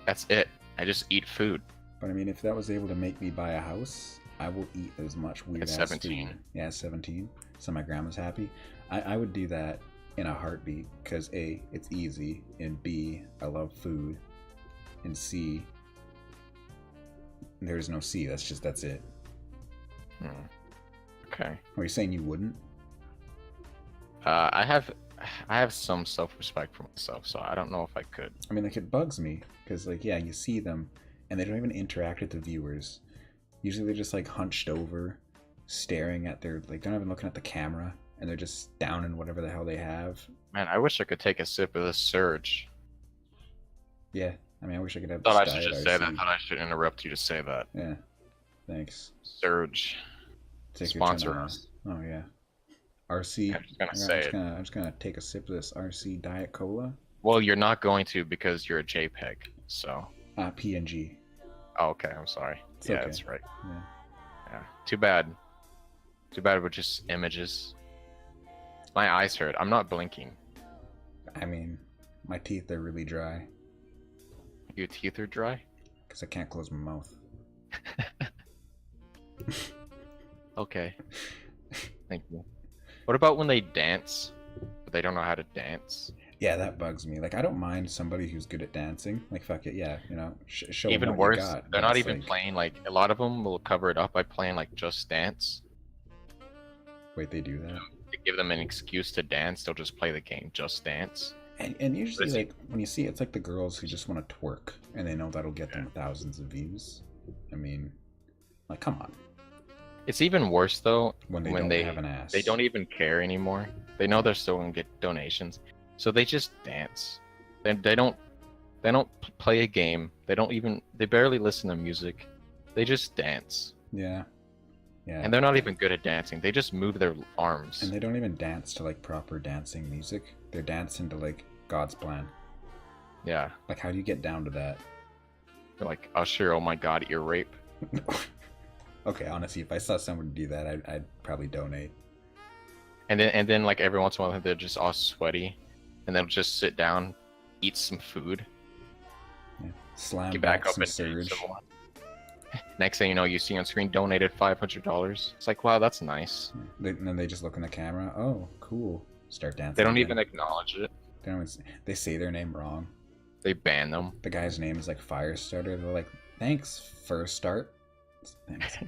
That's it. I just eat food. But I mean, if that was able to make me buy a house, I will eat as much weird At ass 17. food. Yeah, 17. So my grandma's happy. I would do that in a heartbeat because A, it's easy, and B, I love food, and C, there's no C. That's it. Okay. Are you saying you wouldn't? I have some self-respect for myself, so I don't know if I could. I mean, like, it bugs me because, like, yeah, you see them and they don't even interact with the viewers. Usually they're just like hunched over, staring at their, like, they're not even looking at the camera, and they're just down in whatever the hell they have. Man, I wish I could take a sip of this surge. Yeah, I mean, I wish I could have. Thought I should just say that. Thought I should interrupt you to say that. Yeah, thanks. Surge. Sponsor us. Oh yeah. RC. I'm just gonna say it. I'm just gonna take a sip of this RC Diet Cola. Well, you're not going to because you're a JPEG. So. PNG. Oh, okay. I'm sorry. It's yeah, okay. That's right. Yeah. Too bad. Too bad with just images. My eyes hurt. I'm not blinking. I mean, my teeth are really dry. Your teeth are dry? Because I can't close my mouth. Okay. Thank you. What about when they dance, but they don't know how to dance? Yeah, that bugs me. Like, I don't mind somebody who's good at dancing. Like, fuck it, yeah, you know, show Even them what worse, you got. they're not even playing, like, a lot of them will cover it up by playing, like, Just Dance. Wait, they do that? To give them an excuse to dance, they'll just play the game Just Dance. And usually, like, when you see it, it's like the girls who just want to twerk, and they know that'll get them thousands of views. I mean, like, come on. It's even worse, though, when they don't have an ass. They don't even care anymore. They know they're still going to get donations. So they just dance. They don't play a game. They barely listen to music. They just dance. Yeah. Yeah. And they're not even good at dancing. They just move their arms. And they don't even dance to, like, proper dancing music. They're dancing to, like, God's Plan. Yeah. Like, how do you get down to that? They're like, Usher, oh my god, ear rape. Okay, honestly, if I saw someone do that, I'd probably donate. And then like every once in a while they're just all sweaty, and they'll just sit down, eat some food, Slam get back back up some and surge. Next thing you know, you see on screen donated $500. It's like, wow, that's nice. And then they just look in the camera. Oh, cool. Start dancing. They don't again. even acknowledge it. They don't even, they say their name wrong. They ban them. The guy's name is like Firestarter. They're like, thanks, First Start. Thanks.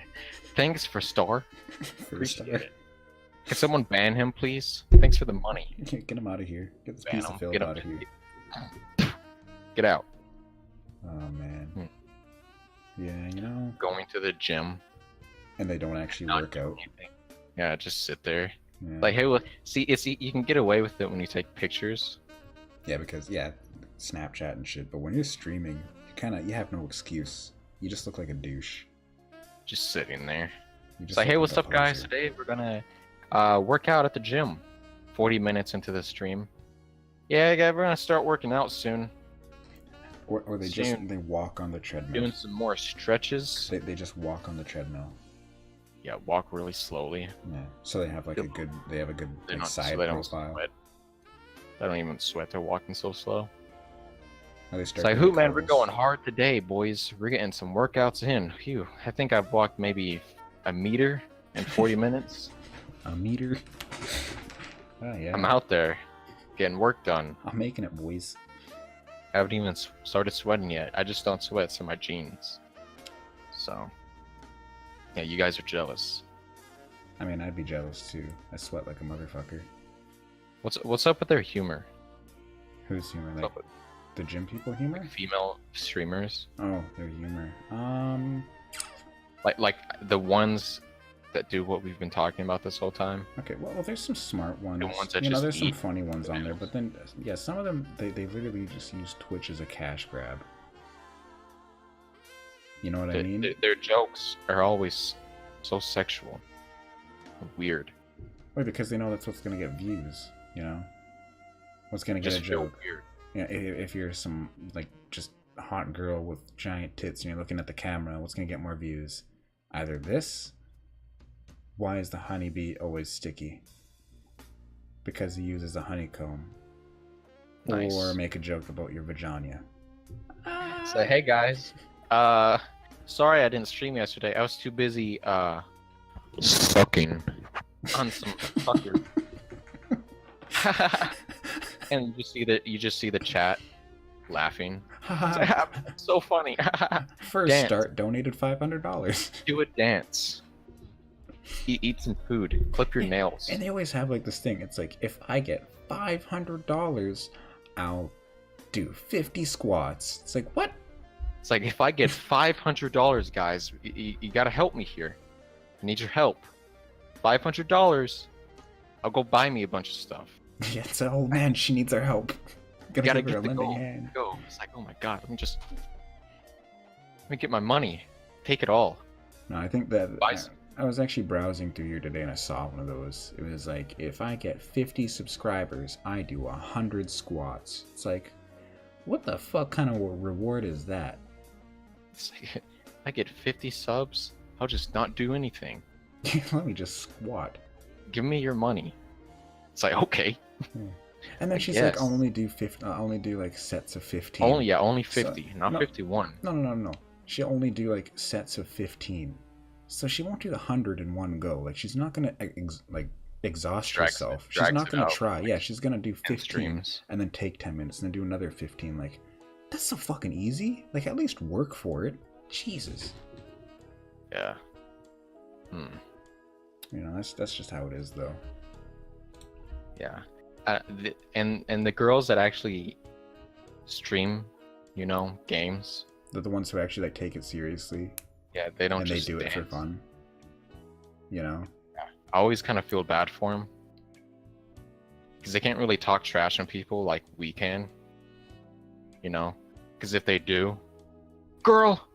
Thanks for star. First Appreciate Start. it. Can someone ban him, please? Thanks for the money. Get him out of here. Get this Ban piece him. of film Get him. out of here. Get out. Oh man. Yeah, you know. Going to the gym. And they don't actually Not work doing out. anything. Yeah, just sit there. Yeah. Like, hey, well, see, you can get away with it when you take pictures. Yeah, because Snapchat and shit. But when you're streaming, you have no excuse. You just look like a douche. Just sitting there. You It's just like, look hey, what's a up, guys? poser. Today we're gonna work out at the gym. 40 minutes into the stream. Yeah, we're gonna start working out soon. Or they Soon. they walk on the treadmill. Doing some more stretches. They just walk on the treadmill. Yeah, walk really slowly. Yeah. So they have like They're a good They like, don't, side they don't profile. sweat. They don't even sweat. They're walking so slow. They It's start like, doing who, man? We're curls. going hard today, boys. We're getting some workouts in. Phew. I think I've walked maybe a meter in 40 minutes. A meter. Oh yeah. I'm out there getting work done. I'm making it, boys. I haven't even started sweating yet. I just don't sweat. It's in my jeans. So, yeah, you guys are jealous. I mean, I'd be jealous too. I sweat like a motherfucker. What's up with their humor? Who's humor? What's Like up with the gym people humor? female streamers? Oh, their humor. Like the ones that do what we've been talking about this whole time. Okay, well, there's some smart ones. ones that You know, just there's some eat funny ones on there, but then, yeah, some of them, they literally just use Twitch as a cash grab. You know what I mean? Their jokes are always so sexual. Weird. Wait, because they know that's what's gonna get views, you know? What's gonna get Just a feel joke. weird. Yeah, if you're some, like, just hot girl with giant tits and you're looking at the camera, what's gonna get more views? Either this, why is the honeybee always sticky? Because he uses a honeycomb. Nice. Or make a joke about your vagina. Say, hey guys, sorry I didn't stream yesterday. I was too busy sucking on some fucker. And you just see the chat laughing. It's so funny. First Dance. start donated $500. Do a dance. Eat some food. Clip your nails. And they always have like this thing. It's like, if I get $500, I'll do 50 squats. It's like, what? It's like, if I get $500, guys, you gotta help me here. I need your help. $500. I'll go buy me a bunch of stuff. Yeah, it's an old man. She needs our help. Gotta give her get the lending gold. hand. Go. It's like, oh my god, let me get my money. Take it all. No, I think that Buy some. I was actually browsing through here today and I saw one of those. It was like, if I get 50 subscribers, I do 100 squats. It's like, what the fuck kind of reward is that? It's like, I get 50 subs, I'll just not do anything. Let me just squat. Give me your money. It's like, okay. And then I she's guess. like, I'll only do like sets of 15. Only 50, not no. 51. No. She'll only do like sets of 15. So she won't do the 100 in one go. Like, she's not gonna exhaust herself. She's drags not it gonna out, try. like, Yeah, she's gonna do 15 streams. and then take 10 minutes and then do another 15. Like, that's so fucking easy. Like, at least work for it. Jesus. Yeah. You know, that's just how it is, though. Yeah. And the girls that actually stream, you know, games. They're the ones who actually like take it seriously. Yeah, they don't and just they do it for dance. fun. You know? I always kind of feel bad for them. Because they can't really talk trash on people like we can. You know? Because if they do, girl!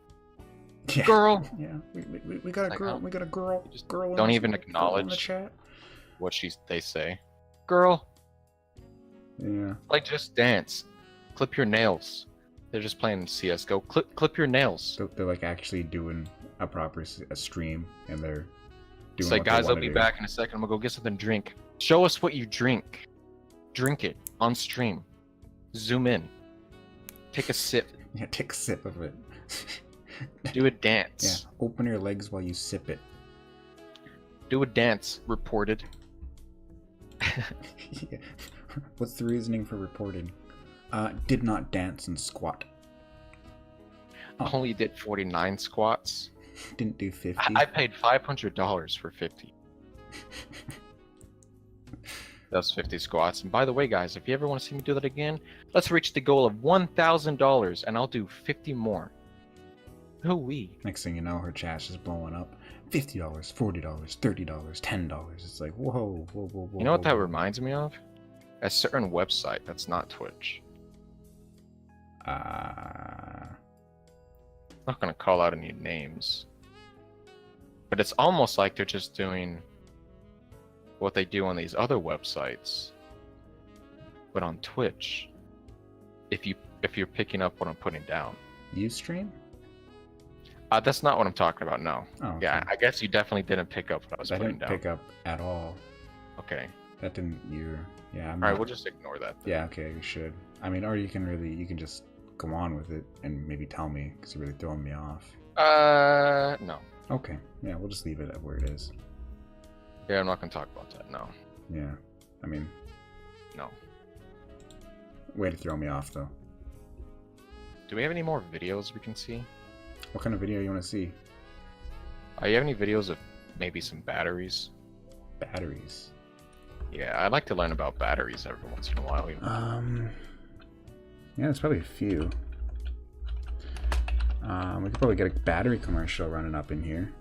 Yeah. Girl! Yeah, we got a Like, girl. We got a girl. just Girl. don't in even the- girl in the acknowledge. chat. What they say. Girl! Yeah. Like, just dance. Clip your nails. They're just playing CSGO. Clip your nails. They're like actually doing a proper a stream, and they're doing. It's like, what they guys, I'll wanna be do. back in a second. I'm gonna go get something to drink. Show us what you drink. Drink it on stream. Zoom in. Take a sip. Yeah, take a sip of it. Do a Yeah, dance. open your legs while you sip it. Do a dance. Reported. Yeah. What's the reasoning for reporting? Did not dance and squat. Oh. Only did 49 squats. Didn't do 50. I paid $500 for 50. Does 50 squats. And by the way, guys, if you ever want to see me do that again, let's reach the goal of $1,000, and I'll do 50 more. Hoo-wee. Next thing you know, her chat's just blowing up. $50, $40, $30, $10. It's like, whoa, whoa, whoa, whoa. You know what whoa, that whoa. reminds me of? A certain website that's not Twitch. Uh, I'm not gonna call out any names, but it's almost like they're just doing what they do on these other websites, but on Twitch. If you're picking up what I'm putting down. Ustream? That's not what I'm talking about. No. Oh, okay. Yeah, I guess you definitely didn't pick up what I was I putting didn't down. pick up at all. Okay. That didn't. Yeah. All right, we'll just ignore that. Then. Yeah. Okay. You should. I mean, or you can just go on with it and maybe tell me because you're really throwing me off. No. Okay. Yeah, we'll just leave it at where it is. Yeah, I'm not gonna talk about that. No. Yeah. I mean. No. Way to throw me off, though. Do we have any more videos we can see? What kind of video you want to see? You have any videos of maybe some batteries? Batteries. Yeah, I'd like to learn about batteries every once in a while. Yeah, there's probably a few. We could probably get a battery commercial running up in here.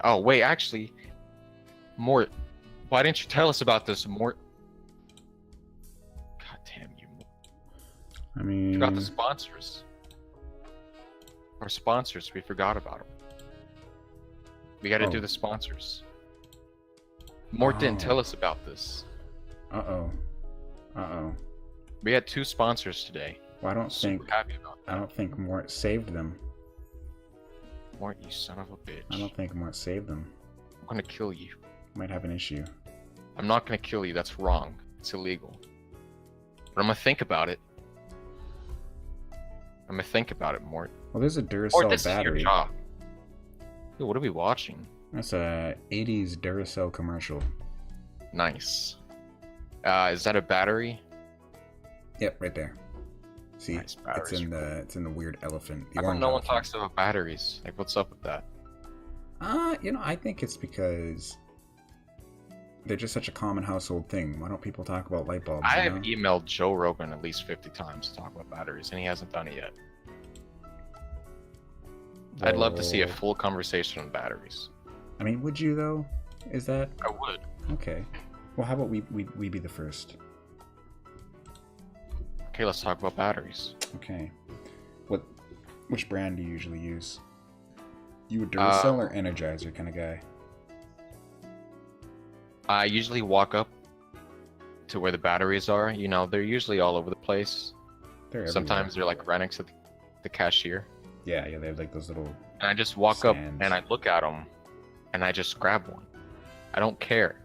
Oh, wait, actually, Mort, why didn't you tell us about this, Mort? God damn you, Mort. I mean... Forgot the sponsors. Our sponsors, we forgot about them. We gotta do the sponsors. Mort didn't tell us about this. Uh-oh. We had 2 sponsors today. Well, I don't Super happy about that. I don't think Mort saved them. Mort, you son of a bitch. I don't think Mort saved them. I'm gonna kill you. Might have an issue. I'm not gonna kill you, that's wrong. It's illegal. But I'm gonna think about it. Mort. Well, there's a Mort, Duracell this battery. is your job. Dude, what are we watching? That's a 80s Duracell commercial. Nice. Is that a battery? Yep, right there. See, Nice batteries. it's in the weird elephant. The How come orange no one elephant. talks about batteries? Like, what's up with that? I think it's because they're just such a common household thing. Why don't people talk about light bulbs? I you have know? emailed Joe Rogan at least 50 times to talk about batteries, and he hasn't done it yet. I'd love to see a full conversation on batteries. I mean, would you though? Is that I would. okay? Well, how about we be the first? Okay, let's talk about batteries. Okay. Which brand do you usually use? You a Duracell or Energizer kind of guy? I usually walk up to where the batteries are. You know, they're usually all over the place. They're Sometimes they're everywhere. like right next to the cashier. Yeah, they have like those little. And I just walk up Stands. and I look at them and I just grab one. I don't care.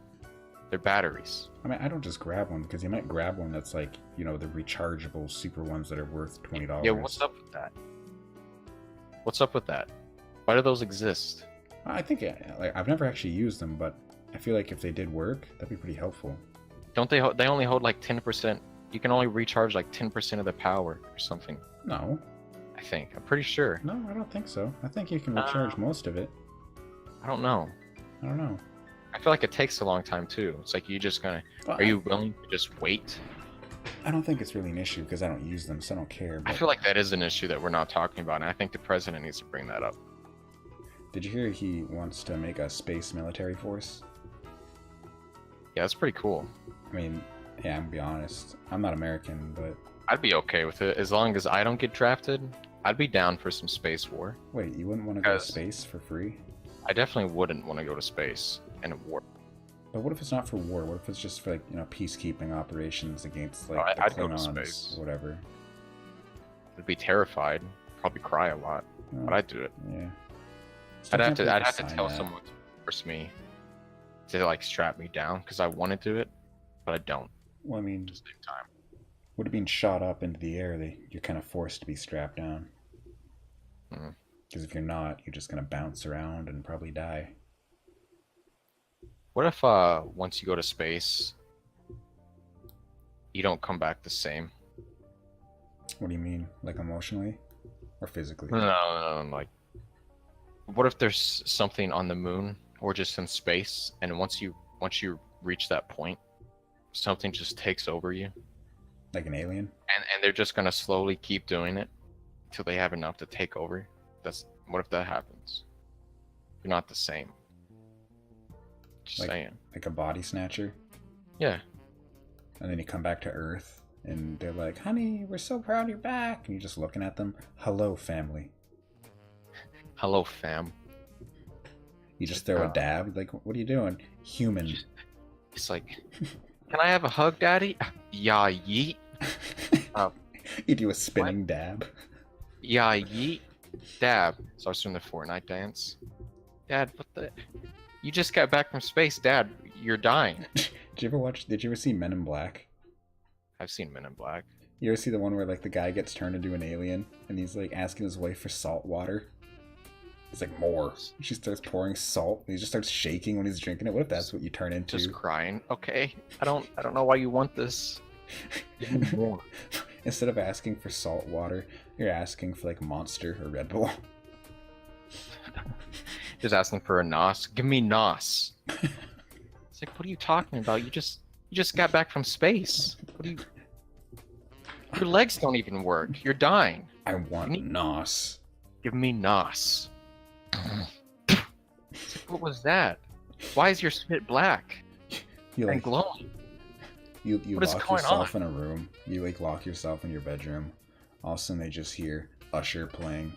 They're batteries. I mean, I don't just grab one because you might grab one that's like, the rechargeable super ones that are worth $20. Yeah, what's up with that? What's up with that? Why do those exist? I think I've never actually used them, but I feel like if they did work, that'd be pretty helpful. Don't they? They only hold like 10%. You can only recharge like 10% of the power or something. No, I think. I'm pretty sure. no, I don't think so. I think you can recharge most of it. I don't know. I don't know. I feel like it takes a long time too. It's like you just gonna. Well, Are you willing to just wait? I don't think it's really an issue because I don't use them, so I don't care. I But feel like that is an issue that we're not talking about, and I think the president needs to bring that up. did you hear he wants to make a space military force? Yeah, that's pretty cool. I mean, yeah, I'm gonna be honest. I'm not American, but I'd be okay with it as long as I don't get drafted. I'd be down for some space war. wait, you wouldn't want to go to Because- space for free? I definitely wouldn't want to go to space in a war. But what if it's not for war? What if it's just for peacekeeping operations against Oh, the I'd go to Klingons space. or whatever? I'd be terrified. Probably cry a lot, Oh, but I'd do it. yeah. I'd have Still can't to sign tell that. someone to force me to like strap me down because I wanted to do it, but I don't Well, I mean, at the same time. with it being shot up into the air, you're kind of forced to be strapped down. Mhm. Because if you're not, you're just gonna bounce around and probably die. What if once you go to space, you don't come back the same? What do you mean, like emotionally or physically? No, like, what if there's something on the moon or just in space, and once you reach that point, something just takes over you, Like an alien? and they're just gonna slowly keep doing it till they have enough to take over. What if that happens? You're not the same. Just saying. Like a body snatcher? Yeah. And then you come back to Earth, and they're like, honey, we're so proud you're back. And you're just looking at them. Hello, family. Hello, fam. You just throw a dab. Like, what are you doing? Human. It's like, can I have a hug, Daddy? Yeah, yeet. You do a spinning dab. Yeah, yeet. Dab. Starts doing the Fortnite dance. Dad, what the? You just got back from space, Dad. You're dying. Did you ever see Men in Black? I've seen Men in Black. You ever see the one where like the guy gets turned into an alien and he's like asking his wife for salt water? It's like more. She starts pouring salt and he just starts shaking when he's drinking it. What if that's what you turn into? Just crying. Okay. I don't know why you want this. More. Instead of asking for salt water, you're asking for like Monster or Red Bull. Just asking for a nos. Give me nos. It's like, what are you talking about? You just got back from space. What do you? Your legs don't even work. You're dying. I want nos. Give me nos. What was that? Why is your spit black and glowing? You lock yourself in a room. You like lock yourself in your bedroom. All of a sudden they just hear Usher playing,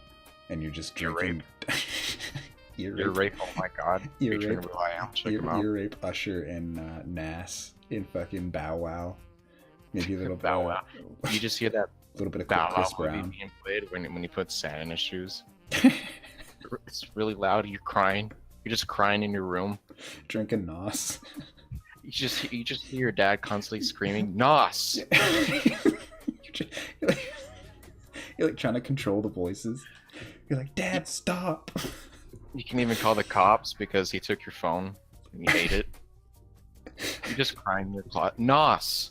and you're just drinking. Ear rape. Oh my god. Ear rape Usher and Nas in fucking Bow Wow. Maybe a little Bow Wow. You just hear that little bit of Chris Brown being played when he puts sand in his shoes. It's really loud. You're crying. You're just crying in your room. Drinking Nos. You just hear your dad constantly screaming Nos. You're like trying to control the voices. You're like, Dad, stop. You can even call the cops because he took your phone and he ate it. You're just crying in your closet. Nos.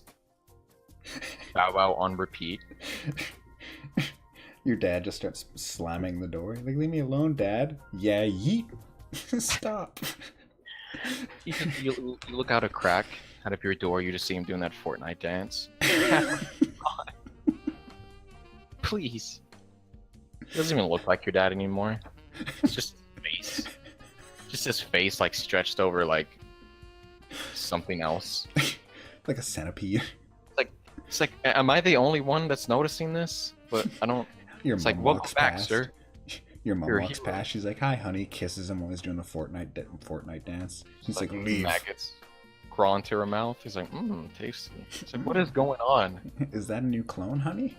Bow Wow on repeat. Your dad just starts slamming the door. Like, leave me alone, Dad. Yeah, yeet. Stop. You look out a crack out of your door. You just see him doing that Fortnite dance. Please. It doesn't even look like your dad anymore. It's just his face. Just his face, like stretched over like something else. Like a centipede. It's like, am I the only one that's noticing this? But I don't. Your it's mom like, welcome walks back, past. sir. Your mom walks past. She's like, "Hi, honey." Kisses him while he's doing the Fortnite dance. He's like, "Leave." Maggots crawl into her mouth. He's like, tasty. It's like, what is going on? Is that a new clone, honey?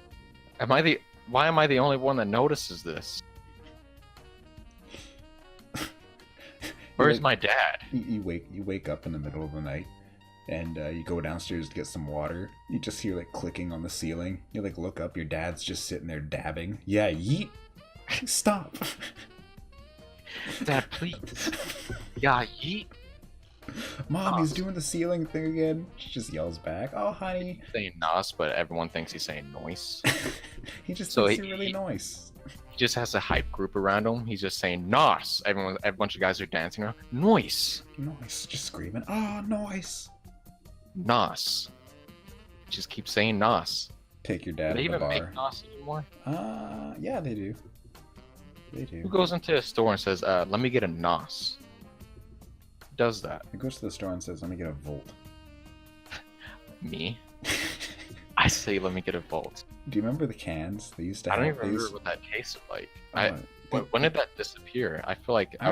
Why am I the only one that notices this? Where's my dad? You wake up in the middle of the night, and you go downstairs to get some water. You just hear like clicking on the ceiling. You like look up. Your dad's just sitting there dabbing. Yeah, yeet. Stop. Dad, please. Yeah, yeet. Mom, he's doing the ceiling thing again. She just yells back, "Oh, honey." He's saying nos, but everyone thinks he's saying noise. He just thinks you're really nice. He just has a hype group around him. He's just saying nos. A bunch of guys are dancing around. Noise. Noise. Just screaming. Oh, noise. Nos. Just keep saying nos. Take your dad Do they to the even bar. make nos anymore? Yeah, they do. They do. Who goes into a store and says, let me get a nos? Who does that? Who goes to the store and says, "Let me get a Volt"? Me. I say, let me get a Volt. Do you remember the cans? They used to I have don't even these. remember what that tasted like. When did that disappear? I feel like I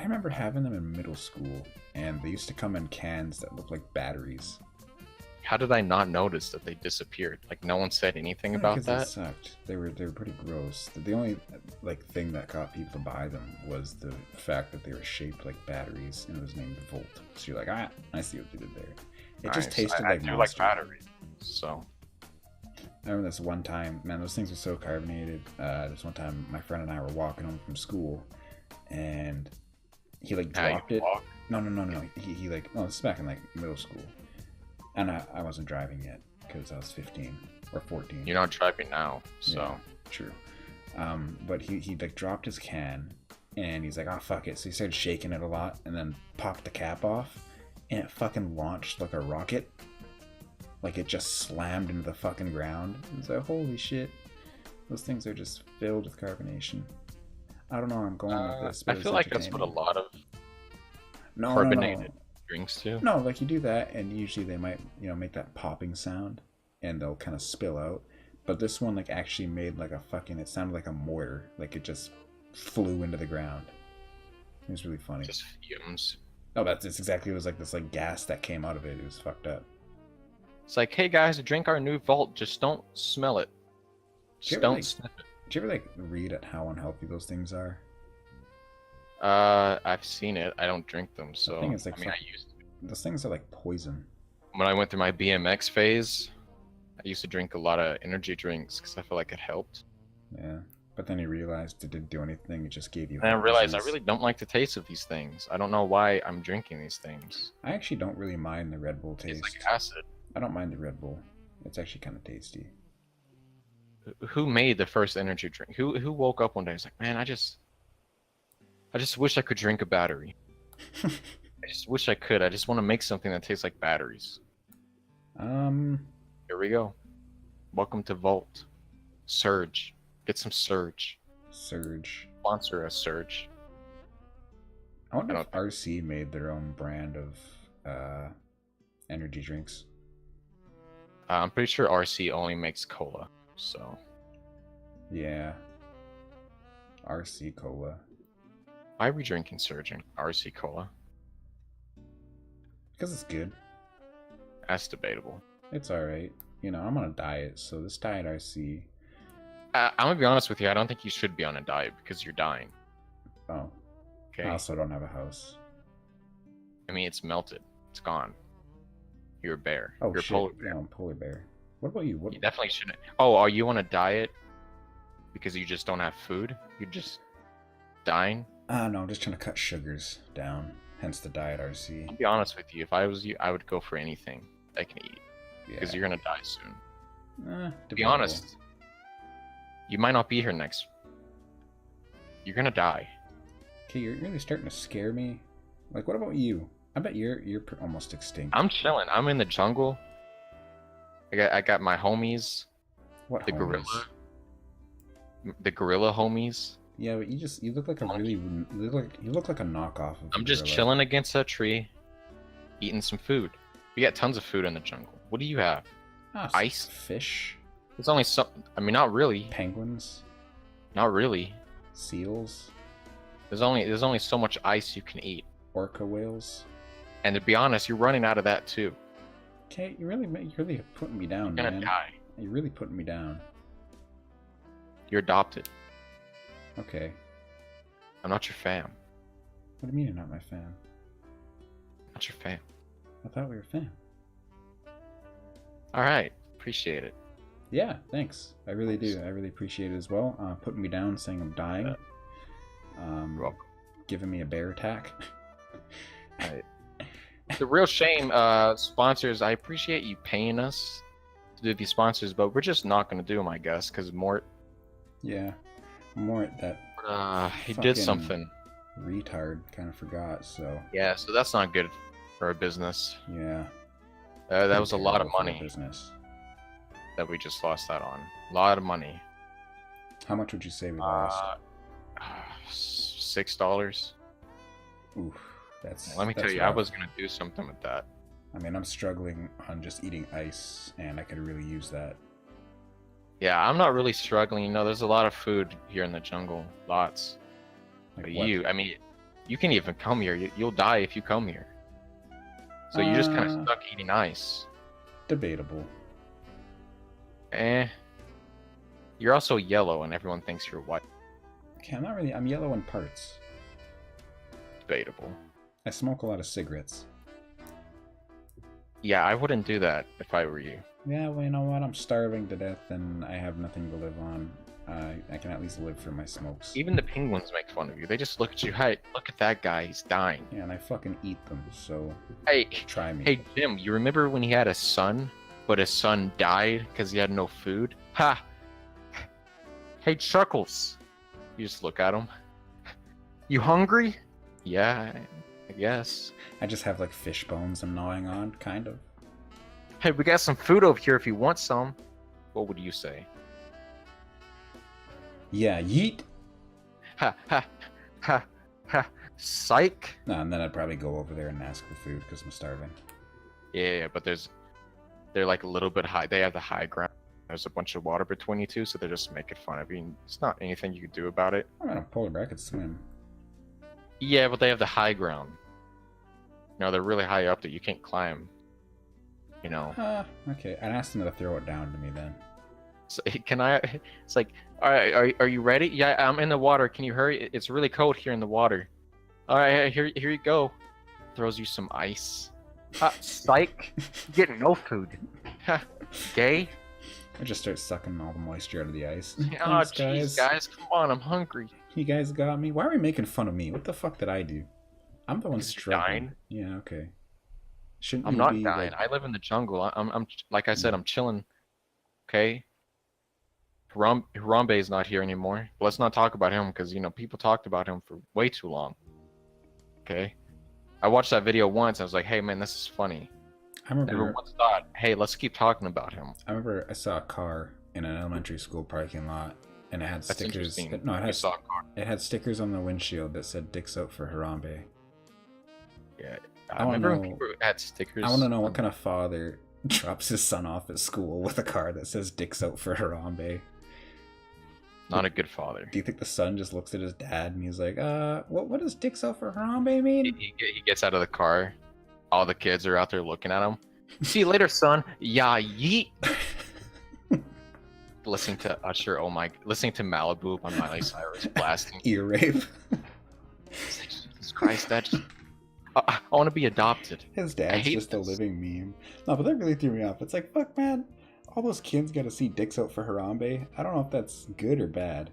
remember having them in middle school, and they used to come in cans that looked like batteries. How did I not notice that they disappeared? Like, no one said anything about that? They sucked. They were pretty gross. The only like thing that got people to buy them was the fact that they were shaped like batteries, and it was named Volt. So you're like, I see what you did there. It just tasted like I do Monster. like batteries, so. I remember this one time, man, those things were so carbonated. This one time, my friend and I were walking home from school, and he like dropped it. Walk? No. He like, this is back in like middle school, and I wasn't driving yet because I was 15 or 14. You're not driving now, so. Yeah, true. But he like dropped his can, and he's like, "Oh fuck it!" So he started shaking it a lot, and then popped the cap off, and it fucking launched like a rocket. Like it just slammed into the fucking ground. It's like, holy shit. Those things are just filled with carbonation. I don't know where I'm going with this, but I feel like that's what a lot of carbonated drinks do. No, like you do that, and usually they might, make that popping sound, and they'll kind of spill out. But this one, like, actually made like a fucking. It sounded like a mortar, like it just flew into the ground. It was really funny. Just fumes. Oh, it's exactly. It was like this like gas that came out of it. It was fucked up. It's like, hey guys, drink our new Vault. Just don't smell it. Just don't sniff it. Did you ever like read at how unhealthy those things are? I've seen it. I don't drink them, so I used to. Those things are like poison. When I went through my BMX phase, I used to drink a lot of energy drinks because I felt like it helped. Yeah, but then you realized it didn't do anything. It just gave you. And I realized I really don't like the taste of these things. I don't know why I'm drinking these things. I actually don't really mind the Red Bull taste. It's like acid. I don't mind the Red Bull. It's actually kind of tasty. Who made the first energy drink? Who woke up one day and was like, man, I just wish I could drink a battery. I just wish I could. I just want to make something that tastes like batteries. Here we go. Welcome to Volt. Surge. Get some Surge. Surge. Sponsor us, Surge. I wonder if RC made their own brand of energy drinks. I'm pretty sure RC only makes cola, so. Yeah. RC Cola. Why are we drinking Surge and RC Cola? Because it's good. That's debatable. It's alright. I'm on a diet, so this diet RC. I'm gonna be honest with you, I don't think you should be on a diet because you're dying. Oh. Okay. I also don't have a house. I mean, it's melted. It's gone. You're a bear. Oh, you're shit. a polar bear. Yeah, I'm a polar bear. What about you? You definitely shouldn't. Oh, are you on a diet because you just don't have food? You're just dying? No, I'm just trying to cut sugars down. Hence the diet RC. I'll be honest with you. If I was you, I would go for anything I can eat. Because you're going to die soon. To be honest, you might not be here next. You're going to die. Okay, you're really starting to scare me. Like, what about you? I bet you're almost extinct. I'm chilling. I'm in the jungle. I got my homies. What the homies? Gorilla. The gorilla homies. Yeah, but you look like a really you look like a knockoff of I'm just chilling against that tree, eating some food. We got tons of food in the jungle. What do you have? Ice? Fish? There's only some. I mean, not really. Penguins? Not really. Seals? There's only so much ice you can eat. Orca whales? And to be honest, you're running out of that too. Okay, you're really putting me down, You're gonna man. die. You're really putting me down. You're adopted. Okay. I'm not your fam. What do you mean you're not my fam? Not your fam. I thought we were fam. Alright. Appreciate it. Yeah, thanks. I really do. I really appreciate it as well. Putting me down, saying I'm dying. You're welcome. Giving me a bear attack. Right. The real shame, sponsors, I appreciate you paying us to do these sponsors, but we're just not going to do them, I guess, because Mort... Yeah. Mort, that... he did something. Retard kind of forgot, so... Yeah, so that's not good for our business. Yeah. That was a lot of money business that we just lost that on. A lot of money. How much would you say we lost? $6. Oof, that's... Let me tell you, rough. I was going to do something with that. I mean, I'm struggling on just eating ice, and I could really use that. Yeah, I'm not really struggling. You know, there's a lot of food here in the jungle. Lots. Like but what? I mean, you can even come here. You'll die if you come here. So you're just kind of stuck eating ice. Debatable. You're also yellow, and everyone thinks you're white. Okay, I'm not really... I'm yellow in parts. Debatable. I smoke a lot of cigarettes. Yeah, I wouldn't do that if I were you. Yeah, well, you know what? I'm starving to death, and I have nothing to live on. I can at least live for my smokes. Even the penguins make fun of you. They just look at you. Hey, look at that guy. He's dying. Yeah, and I fucking eat them, so... Hey, try me. Hey, Jim, you remember when he had a son, but his son died because he had no food? Ha! Hey, Chuckles. You just look at him. You hungry? Yeah, I guess. I just have like fish bones I'm gnawing on, kind of. Hey, we got some food over here if you want some. What would you say? Yeah, yeet. Ha ha ha ha. Psych. No, and then I'd probably go over there and ask for food because I'm starving. Yeah, but they're like a little bit high. They have the high ground. There's a bunch of water between you two, so they're just making fun of you. It's not anything you can do about it. I'm in a polar bear. I could swim. Yeah, but they have the high ground. No, they're really high up that you can't climb. You know. Okay. I'd ask them to throw it down to me then. So, can I? It's like, all right, are you ready? Yeah, I'm in the water. Can you hurry? It's really cold here in the water. All right, here you go. Throws you some ice. Psych. Getting no food. Gay. I just start sucking all the moisture out of the ice. Oh, jeez, guys, come on, I'm hungry. You guys got me. Why are we making fun of me? What the fuck did I do? I'm the one struggling. Yeah, okay. Shouldn't I'm not be dying. like... I live in the jungle. I'm like I said, I'm chilling. Okay. Harambe is not here anymore. But let's not talk about him because you know people talked about him for way too long. Okay. I watched that video once. I was like, hey man, this is funny. I remember. Never once thought, hey, let's keep talking about him. I remember I saw a car in an elementary school parking lot, and it had That's stickers. interesting. No, I saw a car. it had stickers on the windshield that said "Dicks out for Harambe." Yeah, I remember when people had stickers. I want to know what kind of father drops his son off at school with a car that says "Dicks out for Harambe." Not a good father. Do you think the son just looks at his dad and he's like, what does "Dicks out for Harambe" mean? He gets out of the car. All the kids are out there looking at him. See you later, son. Yeah, yeet. Listening to Usher, listening to Malibu by Miley Cyrus blasting. Ear rape. Jesus Christ, I want to be adopted. His dad's just a living meme. No, but that really threw me off. It's like, fuck, man. All those kids got to see "Dicks out for Harambe." I don't know if that's good or bad.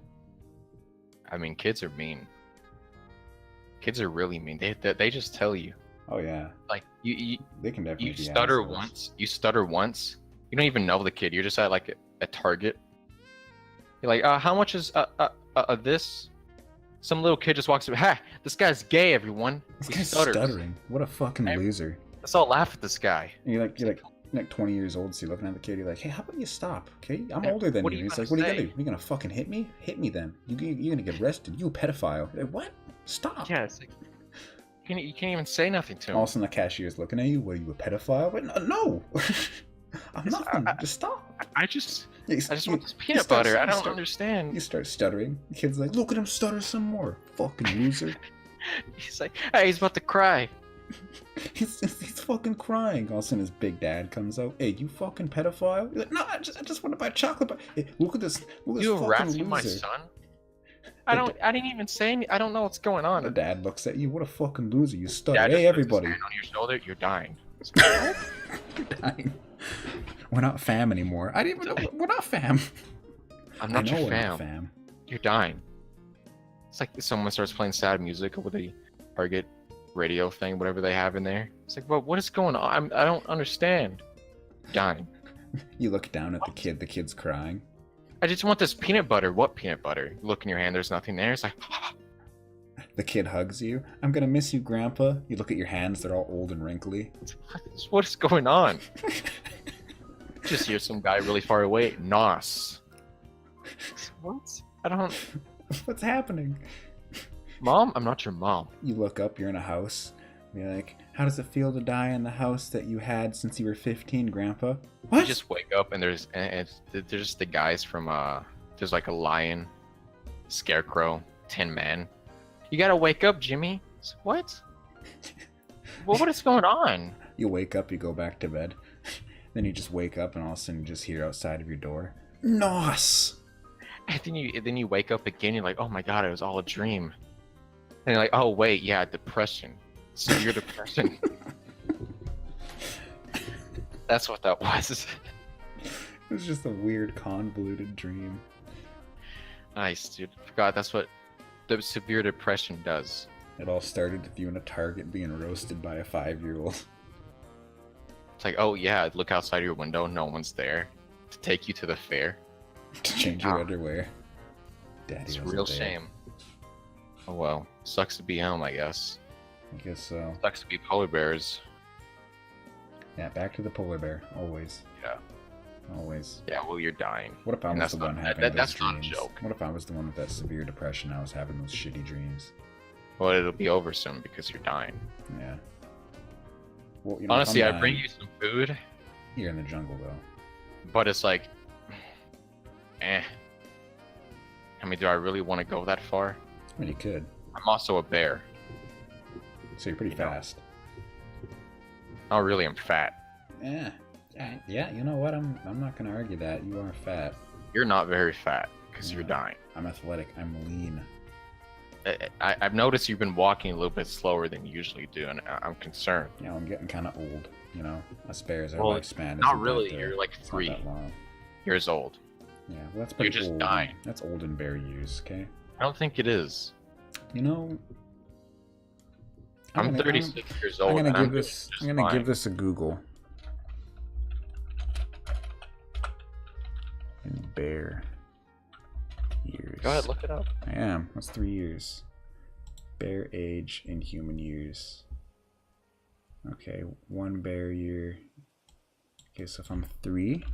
I mean, kids are mean. Kids are really mean. They just tell you. Oh yeah. Like they can definitely. You stutter once. You stutter once. You don't even know the kid. You're just at like a Target. You're like, how much is this? Some little kid just walks up. Ha! This guy's gay, everyone. This guy's stuttering. What a fucking loser. Let's all laugh at this guy. And you're like 20 years old, so you're looking at the kid. You're like, hey, how about you stop? Okay, I'm older than you. He's like, what are you gonna do? You gonna fucking hit me? Hit me then. You're gonna get arrested. You a pedophile. Like, what? Stop. Yeah, it's like you can't even say nothing to him. All of a sudden, the cashier's looking at you. What are you, a pedophile? Wait, no. I'm nothing. Just stop. I just want this peanut butter. I don't understand. You start stuttering. The kid's like, look at him stutter some more. Fucking loser. He's like, hey, he's about to cry. He's fucking crying. All of a sudden, his big dad comes out. Hey, you fucking pedophile. You're like, no, I just want to buy chocolate bar. Hey, look at this. Look at this you fucking harassing loser. My son? I didn't even say anything. I don't know what's going on. The dad looks at you. What a fucking loser. You stutter. Dad hey, everybody. Hand on your shoulder. You're dying. You're dying. We're not fam anymore. I didn't even know. We're not fam. I'm not your fam. fam. You're dying. It's like someone starts playing sad music over the Target radio thing, whatever they have in there. It's like, well, what is going on? I don't understand. Dying. You look down at the kid. The kid's crying. I just want this peanut butter. What peanut butter? You look in your hand. There's nothing there. It's like. The kid hugs you. I'm gonna miss you, Grandpa. You look at your hands. They're all old and wrinkly. What is going on? Just hear some guy really far away. Nos. What? I don't. What's happening? Mom? I'm not your mom. You look up. You're in a house. You're like, how does it feel to die in the house that you had since you were 15, Grandpa? What? You just wake up and there's just the guys from there's like a lion, scarecrow, Tin Man. You gotta wake up, Jimmy. What? Well, what is going on? You wake up, you go back to bed. Then you just wake up and all of a sudden you just hear outside of your door, Nos! And then you wake up again, you're like, oh my god, it was all a dream. And you're like, oh wait, yeah, depression. Severe depression. That's what that was. It was just a weird, convoluted dream. Nice, dude. Forgot that's what the severe depression does. It all started with you in a Target being roasted by a 5-year-old. It's like, oh yeah, look outside your window, no one's there to take you to the fair. To change your underwear. Daddy, it's a real shame. Oh well, sucks to be home, I guess. I guess so. Sucks to be polar bears. Yeah, back to the polar bear. Always. Yeah. Always. Yeah, well, you're dying. What if I was the one having those that's dreams? not a joke. What if I was the one with that severe depression? I was having those shitty dreams. Well, it'll be over soon because you're dying. Yeah. Well, you know, honestly, I bring you some food. You're in the jungle, though. But it's like, I mean, do I really want to go that far? I mean, you could. I'm also a bear. So you're pretty fast. Oh, really? I'm fat. Yeah. Yeah, you know what? I'm not gonna argue that. You are fat. You're not very fat because you're dying. I'm athletic. I'm lean. I've noticed you've been walking a little bit slower than you usually do, and I'm concerned. Yeah, I'm getting kind of old. You know, us bears, our Well, lifespan. not isn't really. that, You're like it's not 3 that long. years old. Yeah, well, that's pretty You're just old. dying. That's old in bear years. Okay. I don't think it is. You know, I'm 36 years old. I'm gonna give this a Google. In bear years. Go ahead, look it up. I am. That's 3 years. Bear age in human years. Okay, 1 bear year. Okay, so if I'm 3.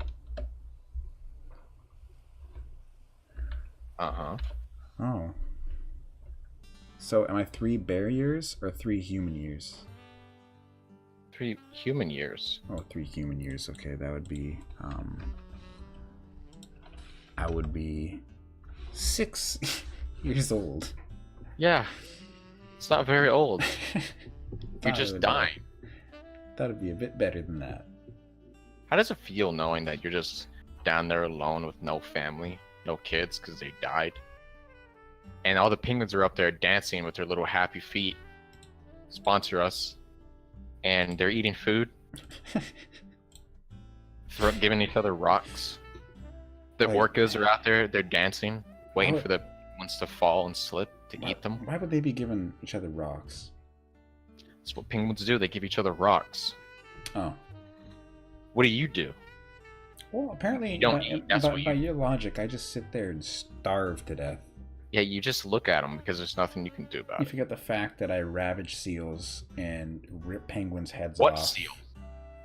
Uh-huh. Oh. So am I 3 bear years or 3 human years? 3 human years. Oh, 3 human years. Okay, that would be I would be 6 years old. Yeah. It's not very old. You're just would, dying. That would be a bit better than that. How does it feel knowing that you're just down there alone with no family, no kids because they died? And all the penguins are up there dancing with their little happy feet. Sponsor us. And they're eating food. Giving each other rocks. The orcas are out there, they're dancing, waiting for the ones to fall and slip to eat them. Why would they be giving each other rocks? That's what penguins do, they give each other rocks. Oh. What do you do? Well, apparently, you don't eat. That's by your logic, I just sit there and starve to death. Yeah, you just look at them because there's nothing you can do about it. You forget the fact that I ravage seals and rip penguins' heads off. What seals?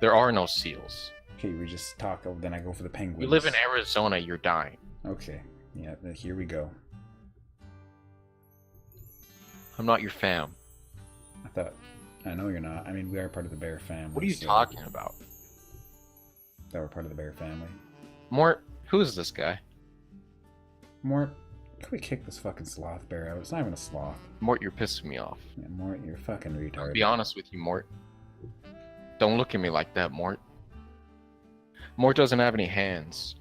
There are no seals. Okay, we just talk, then I go for the penguins. You live in Arizona, you're dying. Okay, yeah, here we go. I'm not your fam. I know you're not. I mean, we are part of the bear family. What are you talking about? That we're part of the bear family. Mort, who is this guy? Mort, can we kick this fucking sloth bear out? It's not even a sloth. Mort, you're pissing me off. Yeah, Mort, you're a fucking retard. I'll be honest with you, Mort. Don't look at me like that, Mort. Mort doesn't have any hands.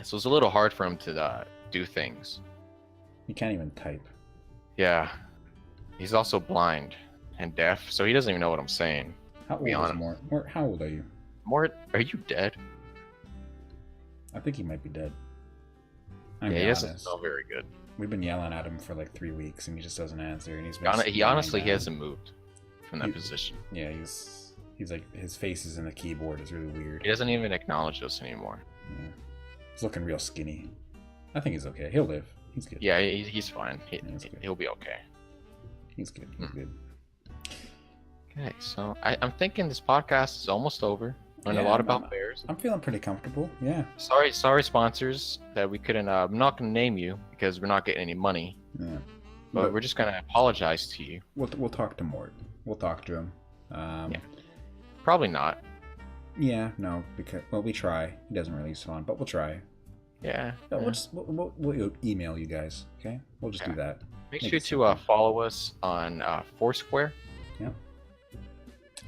So it's a little hard for him to do things. He can't even type. Yeah. He's also blind and deaf, so he doesn't even know what I'm saying. How old is Mort? Mort, how old are you? Mort, are you dead? I think he might be dead. Yeah, he doesn't smell very good. We've been yelling at him for like 3 weeks, and he just doesn't answer. And he honestly hasn't moved from that position. Yeah, he's like, his face is in the keyboard. It's really weird. He doesn't even acknowledge us anymore. Yeah. He's looking real skinny. I think he's okay. He'll live. He's good. Yeah, he's fine. He'll be okay. He's good. He's good. Okay, so I'm thinking this podcast is almost over. Learned a lot about bears. I'm feeling pretty comfortable. Yeah. Sorry, sponsors that we couldn't. I'm not gonna name you because we're not getting any money. Yeah. But we're just gonna apologize to you. We'll talk to Mort. We'll talk to him. Yeah. Probably not. Yeah. No. Because we try. He doesn't really respond, but we'll try. Yeah. We'll email you guys. Okay. We'll just do that. Make sure to follow us on Foursquare. Yeah.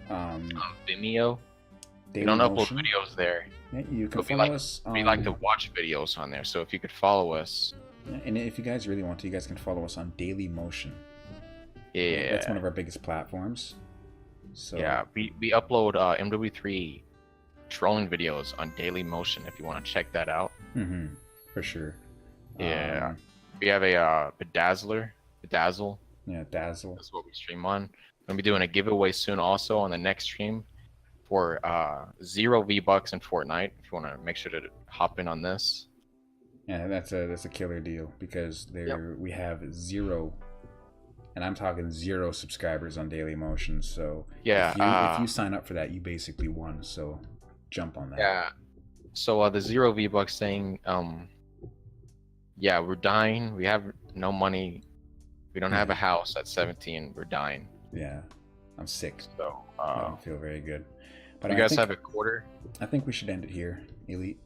On Vimeo. We don't upload videos there. Yeah, you can follow us. We like to watch videos on there, so if you could follow us. Yeah, and if you guys really want to, you guys can follow us on Daily Motion. Yeah. That's one of our biggest platforms. So yeah, we upload MW3 trolling videos on Daily Motion if you want to check that out. Mm-hmm. For sure. Yeah. We have a Bedazzle. Yeah, Dazzle. That's what we stream on. We're gonna be doing a giveaway soon also on the next stream for 0 V-Bucks in Fortnite. If you want to make sure to hop in on this. Yeah, that's a killer deal because we have 0 and I'm talking 0 subscribers on Daily Motion. So Yeah. if you sign up for that, you basically won. So jump on that. Yeah. So the 0 V-Bucks saying, yeah, we're dying. We have no money. We don't have a house at 17. We're dying. Yeah, I'm sick. So I don't feel very good. But you guys have a quarter? I think we should end it here, Elite.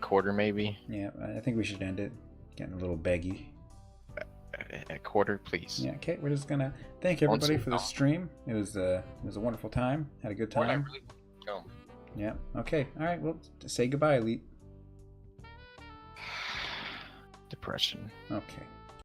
Quarter maybe? Yeah, I think we should end it. Getting a little beggy. A quarter, please. Yeah, okay. We're just gonna thank everybody for the stream. It was a wonderful time. Had a good time. Yeah. Okay. All right. Well, say goodbye, Elite. Depression. Okay.